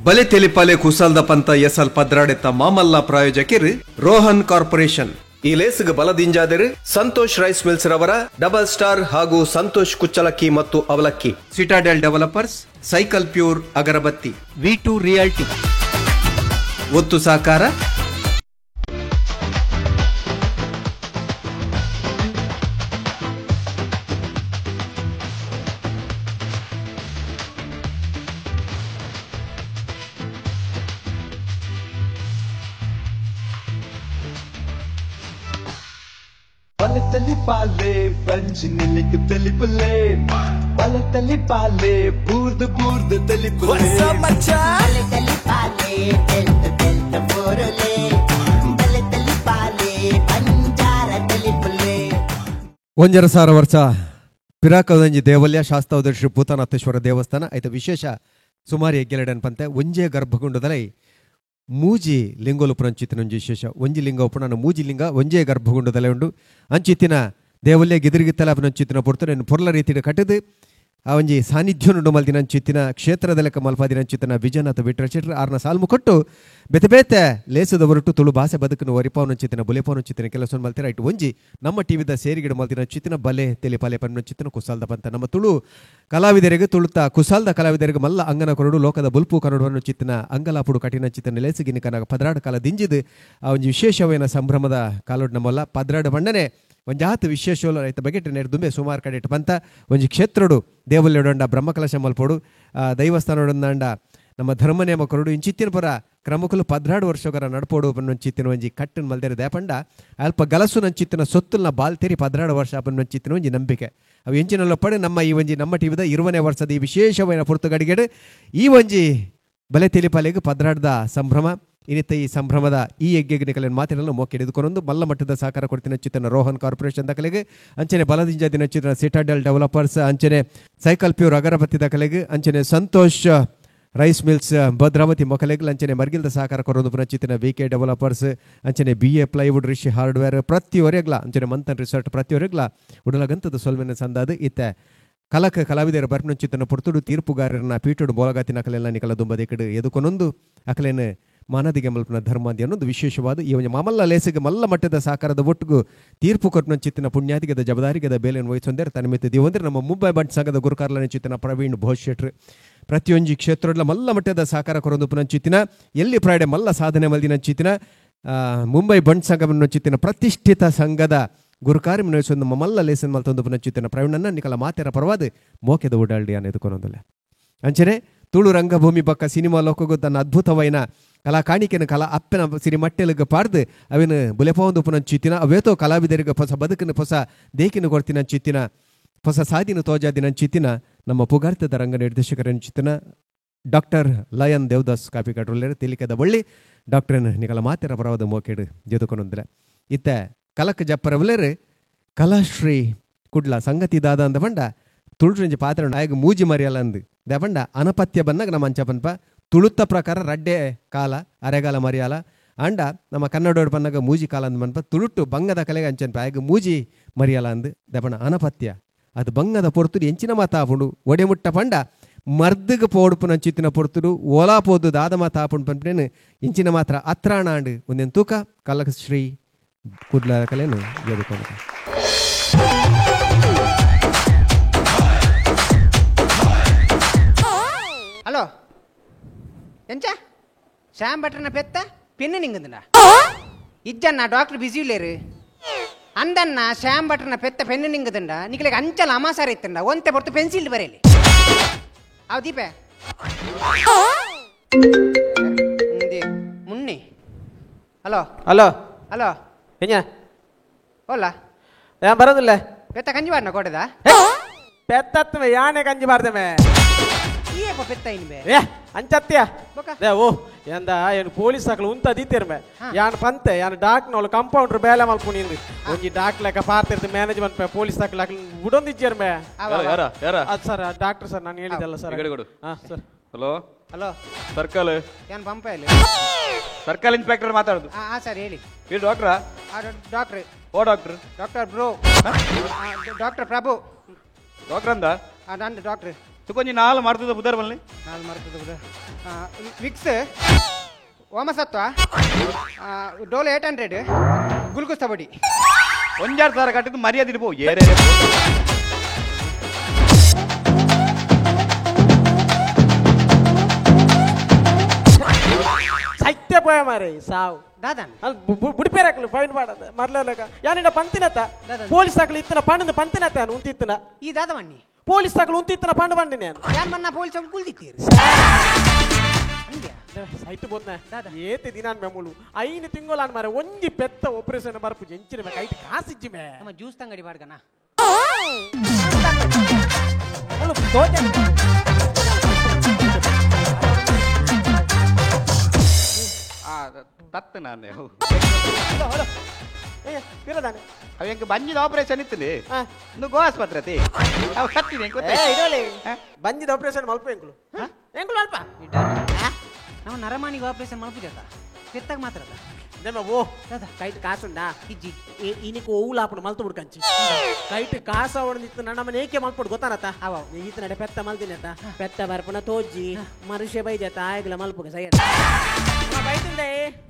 ಬಲೆ ತೆಲಿಪಾಲೆ ಕುಸಾಲ್ದ ಪಂತ ಎಸಲ್ ಪದ್ರಾಡೆತ್ತ ಮಾಮಲ್ಲ ಪ್ರಾಯೋಜಕರು ರೋಹನ್ ಕಾರ್ಪೊರೇಷನ್. ಈ ಲೇಸಿಗೆ ಬಲದಿಂಜಾದರೆ ಸಂತೋಷ್ ರೈಸ್ ಮಿಲ್ಸ್ ರವರ ಡಬಲ್ ಸ್ಟಾರ್ ಹಾಗೂ ಸಂತೋಷ್ ಕುಚ್ಚಲಕ್ಕಿ ಮತ್ತು ಅವಲಕ್ಕಿ. ಸಿಟಾಡೆಲ್ ಡೆವಲಪರ್ಸ್, ಸೈಕಲ್ ಪ್ಯೂರ್ ಅಗರಬತ್ತಿ, V2 ರಿಯಾಲ್ಟಿ. ಒತ್ತು ಸಾಕಾರ Palle panchinilik telipale palle palle burd telipale what's up macha palle delta porale palle panjara telipale. ಒಂಜರ ಸಾರ ವರ್ಷ ಪಿರಾಕದಂಜಿ ದೇವಲ್ಯ ಶಾಸ್ತಾವದ ಶ್ರೀ ಭೂತನಾಥೇಶ್ವರ ದೇವಸ್ಥಾನ ಐತ ವಿಶೇಷ ಸುಮಾರು ಎಗ್ಗೆಲೆಡನ್ ಪಂತೆ ಒಂಜೇ ಗರ್ಭಗುಂಡದಲೈ ಮೂಜಿ ಲಿಂಗೋಲು ಪುರಂಚಿತ್ತಿನ ಒಂಜಿ ವಿಶೇಷ ಒಂಜಿ ಲಿಂಗ ಉಪನ ಮೂಜಿ ಲಿಂಗ ಒಂಜೇ ಗರ್ಭಗುಂಡದಲೈ ಉಂಡು ಅಂಚಿತ್ತಿನ ದೇವಲ್ಯ ಗಿದಿರಿಗಿತ್ತಲ ಅಂಚಿತ್ತಿನ ಪೊರ್ತು ನಾನು ಪೊರ್ಲ ರೀತಿಯ ಕಟ್ಟದು ಆ ಒಂಜಿ ಸಾನ್ನಿಧ್ಯ ಮಲ್ದಿನ ಅಂಚಿತ್ತಿನ ಕ್ಷೇತ್ರದ ಲೆಕ್ಕ ಮಲ್ಪಾದಿನ ಅಂಚಿತ್ತಿನ ವಿಜಯನಾಥ ಬಿಟ್ರ ಚಿಟ್ರ ಆರ್ನ ಸಾಲ್ಮು ಕೊಟ್ಟು ಬೆತೆ ಬೇತೆ ಲೇಸದ ಹೊರಟು ತುಳು ಭಾಷೆ ಬದುಕನ್ನು ಒರಿಪಾವನ ಚಿತ್ತಿನ ಬುಲೆಪಾವನ ಚಿತ್ತಿನ ಕೆಲಸ ಮಲ್ತಿರ ಇಟ್ಟು ಒಂಜಿ ನಮ್ಮ ಟಿವಿದ ಸೇರಿಗಿಡ ಮಲ್ತಿನ ಚಿತ್ತಿನ ಬಲೆ ತೆಲಿಪಾಲೆ ಪನ್ನ ಚಿತ್ತಿನ ಕುಸಾಲ್ದ ಪಂತ ನಮ್ಮ ತುಳು ಕಲಾವಿದರಿಗೆ ತುಳುತ್ತ ಕುಸಾಲ್ದ ಕಲಾವಿದರಿಗೆ ಮಲ್ಲ ಅಂಗನ ಕೊರಡು ಲೋಕದ ಬುಲ್ಪು ಕನ್ನಡವನ್ನು ಚಿತ್ತಿನ ಅಂಗಲಾಪುಡು ಕಠಿಣ ಚಿತ್ತಿನ ಲೇಸಿಗಿನ ಕನಗ ಪದ್ರಾಡ ಕಾಲ ದಿಂಜಿದು ಆ ಒಂಜಿ ವಿಶೇಷವೇನ ಸಂಭ್ರಮದ ಕಾಲೋಡ್ ನಮ್ಮಲ್ಲ ಪದ್ರಾಡ ಬಣ್ಣನೆ ಒಂಜಾತ್ ವಿಶೇಷ ರೈತ ಬಗೆಟ್ ನೆರೆ ದುಂಬೆ ಸುಮಾರು ಕಡೆ ಬಂತ ಒಂಜಿ ಕ್ಷೇತ್ರಡು ದೇವಲ್ಯೊಡಂಡ ಬ್ರಹ್ಮಕಲಶ ಮಲ್ಪೋಡು ದೈವಸ್ಥಾನೊಡಂದಾಂಡ ನಮ್ಮ ಧರ್ಮ ನೇಮ ಕೊರಡು ಇಂಚಿತ್ತಿನ ಪರ ಕ್ರಮಕಲು 16 ವರ್ಷಗರ ನಡ್ಪೋಡು ಪನ್ನೊಂಚಿತ್ತಿನ ಒಂಜಿ ಕಟ್ಟನ್ ಮಲ್ದೇರೆ ದೇಪಂಡ ಅಲ್ಪ ಗಲಸು ನಂಚಿತ್ತಿನ ಸೊತ್ತುಲ್ನ ಬಾಲ್ತೇರಿ 16 ವರ್ಷ ಪನ್ನೊಂಚಿತ್ತಿನ ಒಂಜಿ ನಂಬಿಕೆ ಅವು ಎಂಚಿನಲ್ಲ ಪಡೆ ನಮ್ಮ ಈ ಒಂಜಿ ನಮ್ಮ ಟಿವಿದ 20ನೇ ವರ್ಷದ ಈ ವಿಶೇಷమైన ಪುರ್ತುಗಡಿಗೆಡು ಈ ಒಂಜಿ ಬಲೆ ತೆಲಿಪಾಲೆಗೆ 16ದ ಸಂಭ್ರಮ ಇನ್ನಿತ್ತ ಈ ಸಂಭ್ರಮದ ಈ ಯಜ್ಞಗಳ ಮಾತಿನಲ್ಲೂ ಮೋಕೆ ಹಿಡಿದುಕೊಂಡು ಮಲ್ಲ ಮಟ್ಟದ ಸಹಕಾರ ಕೊಡ್ತಿನ ಚಿತ್ರನ ರೋಹನ್ ಕಾರ್ಪೊರೇಷನ್ ದಕಲೆಗೆ ಅಂಚನೆ ಬಲದಿಂಜ ದಿನ ಚಿತ್ರ ಸಿಟಾಡೆಲ್ ಡೆವಲಪರ್ಸ್ ಅಂಚನೆ ಸೈಕಲ್ ಪ್ಯೂರ್ ಅಗರಬತ್ತಿ ದಕಲೆಗೆ ಅಂಚನೆ ಸಂತೋಷ್ ರೈಸ್ ಮಿಲ್ಸ್ ಭದ್ರಾವತಿ ಮೊಕಲೆಗೆ ಅಂಚನೆ ಮರ್ಗಿಲ್ದ ಸಹಕಾರ ಕೊರೋದು ಪುನಃ ಚಿತ್ರ VK ಡೆವಲಪರ್ಸ್ ಅಂಚನೆ BA ಪ್ಲೈವುಡ್ ರಿಷಿ ಹಾರ್ಡ್ವೇರ್ ಪ್ರತಿಯೊರೆಗ್ಲ ಅಂಚನೆ ಮಂಥನ್ ರಿಸಾರ್ಟ್ ಪ್ರತಿಯೊರೆಗ್ಲ ಉಡಲಗಂತದ ಸೊಲ್ಮೆನ ಸಂದಾದು ಇತ್ತೆ ಕಲಕ ಕಲಾವಿದರ ಬರ್ಪನ ಚಿತ್ರನ ಪುರ್ತುಡು ತೀರ್ಪುಗಾರರನ್ನ ಪೀಟುಡು ಬೋಲಗಾತಿನ ಕಲೆಲ್ಲ ನಿಕಲ ದುಂಬದೆಕಡು ಎದುಕೊನೊಂದು ಅಕಲೇನು ಮಾನದಿಗೆ ಮಲ್ಪನ ಧರ್ಮಾದಿ ಅನ್ನೋದು ವಿಶೇಷವಾದ ಈ ಒಂದು ಮಾಮಲ್ಲ ಲೇಸಿಗೆ ಮಲ್ಲ ಮಟ್ಟದ ಸಾಕಾರದ ಒಟ್ಟಿಗೂ ತೀರ್ಪು ಕೊಟ್ಟನ ಚಿತ್ತಿನ ಪುಣ್ಯಾದಿಗದ ಜಬದಾರಿಗದ ಬೇಲೆಯನ್ನು ವಹಿಸೊಂದರೆ ತನ್ಮಿತ ದೇವಂದ್ರೆ ನಮ್ಮ ಮುಂಬೈ ಬಂಟ್ ಸಂಘದ ಗುರುಕಾರ್ಲನ ಚಿತ್ತಿನ ಪ್ರವೀಣ್ ಘೋಷ್ ಶೆಟ್ರು ಪ್ರತಿಯೊಂದು ಕ್ಷೇತ್ರಗಳ ಮಲ್ಲ ಮಟ್ಟದ ಸಾಕಾರ ಕೊರೊಂದು ಪುನಃ ಚಿತ್ತಿನ ಎಲ್ಲಿ ಪ್ರಾಯಡೆ ಮಲ್ಲ ಸಾಧನೆ ಮಲ್ದಿನ ಚಿತ್ತಿನ ಮುಂಬೈ ಬಂಟ್ ಸಂಘವನ್ನು ಚಿತ್ತಿನ ಪ್ರತಿಷ್ಠಿತ ಸಂಘದ ಗುರುಕಾರ್ಯ ನಡೆಸೊಂದು ಮಲ್ಲ ಲೇಸನ್ ಮಲ್ತೊಂದು ಪುನಃ ಚಿತ್ತಿನ ಪ್ರವೀಣನ್ನ ನಿಕಲ ಮಾತೆರ ಪರವಾದ ಮೋಕೆದ ಓಡಾಡಿ ಅನ್ನೆದುಕೊನೊಂದಲ್ಲ ಅಂಚನೆ ತುಳು ರಂಗಭೂಮಿ ಪಕ್ಕ ಸಿನಿಮಾ ಲೋಕಗೂ ತನ್ನ ಅದ್ಭುತವೈನ ಕಲಾ ಕಾಣಿಕೆನ ಕಲಾ ಅಪ್ಪನ ಸಿರಿ ಮಟ್ಟೆಲಿಗೆ ಪಾರ್ದು ಅವಿನ ಬುಲೆಪೊಂದು ಪುನಃ ಚಿತ್ತಿನ ಅವೇತೋ ಕಲಾವಿದರಿಗೆ ಹೊಸ ಬದುಕಿನ ಹೊಸ ದೇಕಿನ ಕೊಡ್ತಿನ ಚಿತ್ತಿನ ಹೊಸ ಸಾದಿನ ತೋಜಾದಿನ ಚಿತ್ತಿನ ನಮ್ಮ ಪುಗಾರ್ತದ ರಂಗ ನಿರ್ದೇಶಕರ ಚಿತ್ತಿನ ಡಾಕ್ಟರ್ ಲಯನ್ ದೇವದಾಸ್ ಕಾಪಿ ಕಟ್ರೋಲ್ಯರ ತಿಲಿಕದ ಬಳ್ಳಿ ಡಾಕ್ಟರ್ ನಿಕಲ ಮಾತೆರ ಪರವಾದ ಮೋಕೆಡು ಜದುಕೊನೊಂದಿಲ್ಲ ಇತ್ತ ಕಲಕ್ ಜಪ್ಪರವಲೇರು ಕಲಾಶ್ರೀ ಕುಡ್ಲ ಸಂಗತಿ ದಾದ ಅಂದ ಬಂಡ ತುಳುಂಜಿ ಪಾತ್ರ ಆಗ ಮೂಜಿ ಮರಿಯಲ್ಲ ಅಂದು ದೇಪಂಡ ಅನಪತ್ಯ ಬಂದಾಗ ನಮ್ಮ ಅಂಚಪನ್ಪ ತುಳುತ್ತ ಪ್ರಕಾರ ರಡ್ಡೆ ಕಾಲ ಅರೆಗಾಲ ಮರಿಯಾಲ ಅಂಡ ನಮ್ಮ ಕನ್ನಡೋಡು ಬಂದಾಗ ಮೂಜಿ ಕಾಲ ಅಂದ್ ಮನ್ಪ ತುಳುಟ್ಟು ಬಂಗದ ಕಲೆಗೆ ಅಂಚನ್ಪ ಆಗ ಮೂಜಿ ಮರಿಯಲ್ಲ ಅಂದು ದೇಪಂಡ ಅನಪತ್ಯ ಅದು ಬಂಗದ ಪೊರ್ತುಡು ಎಂಚಿನ ಮಾತಾಪುಂಡು ಒಡೆ ಮುಟ್ಟ ಪಂಡ ಮರ್ದಗ ಪೋಡುಪುನ ಚಿತ್ತಿನ ಪೊರ್ತುಡು ಓಲಾ ಪೋದು ದಾದ ಮಾತಾಪುಂಡು ಪನ್ಪೇನು ಇಂಚಿನ ಮಾತ್ರ ಅತ್ರಾಣ ಅಂಡು ಒಂದೇನು ತೂಕ ಕಲಕ ಶ್ರೀ ಕುಡ್ಲ ಕಲೆನು ಗೆದುಕೊಂಡು ಹಲೋ ಎಂಚ ಶ್ಯಾಮ್ ಭಟ್ರನ ಪೆತ್ತ ಪೆನ್ನು ನಿಂಗದನ ಇಜ್ಜನ್ನ ಡಾಕ್ಟರ್ ಬಿಸಿ ಇಲ್ಲೇರು ಅಂದನ್ನ ಶ್ಯಾಮ್ ಭಟ್ರನ ಪೆತ್ತ ಪೆನ್ನು ನಿಂಗದಂಡ ನಿಕ್ಲೆಗೆ ಅಂಚಲ ಅಮಾಸಾರ ಇತ್ತಂಡ ಒಂತೆ ಬರ್ತು ಪೆನ್ಸಿಲ್ ಬರೆಯಲಿ ಅವ್ ದೀಪೆ ಮುನ್ನಿ ಹಲೋ ಹಲೋ ಹಲೋ ಹೆಂಗ ಓಲ್ಲ ഞാൻ പറയുന്നില്ലേ ಪೆತ್ತ ಕಂಜಿ ಬಾರ್ನ ಕೊಡದ പെത്തത്തുമേ ഞാനേ കഞ്ചി പാർത്തമേ ಏಪ ಪೆತ್ತ ಇನ್ಬೆ ಏ ಅಂಚತ್ಯ ಬೊಕ ಓ ಎಂದ ಏನು ಪೊಲೀಸ್ ಹಾಕಲು ಉಂತ ದೀತಿರ್ಮೆ ಯಾನ್ ಪಂತೆ ಯಾನ್ ಡಾಕ್ನವಳು ಕಂಪೌಂಡರ್ ಬೇಲೆ ಮಲ್ಪುನಿಂದು ಒಂಜಿ ಡಾಕ್ ಲೆಕ್ಕ ಪಾರ್ತಿರ್ದು ಮ್ಯಾನೇಜ್ಮೆಂಟ್ ಪೊಲೀಸ್ ಹಾಕಲು ಉಡೊಂದಿಜ್ಜರ್ಮೆ ಅದು ಸರ್ ಡಾಕ್ಟರ್ ಸರ್ ನಾನು ಹೇಳಿದಲ್ಲ ಸರ್ ಹಾಂ ಸರ್ ಹಲೋ ಹಲೋ ಸರ್ಕಲ್ ಏನು ಪಂಪ ಇಲ್ಲಿ ಸರ್ಕಲ್ ಇನ್ಸ್ಪೆಕ್ಟರ್ ಮಾತಾಡೋದು. ಹಾಂ ಸರ್ ಹೇಳಿ. ಇದು ಡಾಕ್ಟ್ರಾ? ಡಾಕ್ಟ್ರಿ. ಓ ಡಾಕ್ಟ್ರ್? Doctor bro. ಡಾಕ್ಟರ್ ಪ್ರಭು. ಡಾಕ್ಟ್ರ್ ಅಂದ? ನಂದು ಡಾಕ್ಟ್ರಿ. ಕೊಂಚ ನಾಲ್ ಮಾಡ್ತದ ಬುಧರ್ ಬಲ್ಲಿ ನಾಲ್ ಮರ್ತದ ಬುಧ ವಿಕ್ಸ್ ಓಮಸತ್ವ ಡೋಲ್ 800 ಗುಲ್ಗುಸ್ ತಬಡಿ 1,000 ಕಟ್ಟಿದ್ದು ಮರ್ಯಾದೆ ಇರ್ಬೋ ಏರೇ ಸೈತ್ಯ ಪೋಯ ಮಾರೆ ಸಾವು ದಾದನ್ ಬುಡಿಪೇರಕ್ಲು ಫೈನ್ ಮಾಡದ ಮರ್ಲೇಕ ಯಾನಿಂದ ಪಂತಿನತ್ತ ಪೊಲೀಸ್ ಹಾಕಲು ಇತ್ತನ ಪಂಡ ಪಂತಿನತ್ತ ಉಂತಿತ್ತನ ಈ ದಾದವಣ್ಣಿ ಪೊಲೀಸ್ ಹಾಕಲು ಉಂತಿತ್ತನ ಪಂಡ ಬಂಡಿನಿ ಯಾನ್ ಮನ್ನ ಪೊಲೀಸ್ ಅವ್ರು ಕುಳ್ದಿತ್ತೀರಿ ಸೈಟ್ ಬೋದ್ನ ಏತೆ ದಿನಾನ್ ಮೆಮುಲು 5 ತಿಂಗಳು ಮಾರೆ ಒಂಜಿ ಪೆತ್ತ ಆಪರೇಷನ್ ಬರ್ಪು ಎಂಚಿನ ಮೇ ಕೈಟ್ ಕಾಸಿಜ್ಜಿ ಮೇ ನಮ್ಮ ಜ್ಯೂಸ್ ತಂಗಡಿ ಬಾಡ್ಗನ ತತ್ತು ನಾನು ಅವ ಬಂಜಿದ ಆಪರೇಷನ್ ಇತ್ತು ಇನ್ನು ಗೋ ಆಸ್ಪತ್ರೆ ಅವ್ ಕತ್ತೀನಿ ಬಂಜಿದ ಆಪರೇಷನ್ ಮಲ್ಪ ಎಂಕ್ಲು ಎಂಕ್ಲು ಅಲ್ಪ ನಾವು ನರಮಾನಿಗೆ ಆಪರೇಷನ್ ಮಲ್ಪುಜಾತ ಪೆತ್ತಾಗ ಮಾತ್ರ ನಮ್ಮ ಓ ಕೈಟ್ ಕಾಸುಂಡಾ ಇಜ್ಜಿ ಇನಿಕು ಓವುಲಾಪುಡು ಮಲ್ತು ಬಿಡ್ಕಂಚಿ ಕೈಟ್ ಕಾಸ ಹೊಡೆದಿತ್ತು ನನ್ನ ಮನೆ ಏಕೆ ಮಲ್ಪುಡು ಗೊತ್ತಾನತ್ತ ಅವ ಈತ ನಡೆ ಪೆತ್ತ ಮಲ್ತಿನತ್ತ ಪೆತ್ತ ಬರ್ಪುನ ತೋಜ್ಜಿ ಮನುಷ್ಯ ಬೈದತ್ತ ಆಗಲ ಮಲ್ಪುಗ ಸೈ ಬೈತಿಂದೆ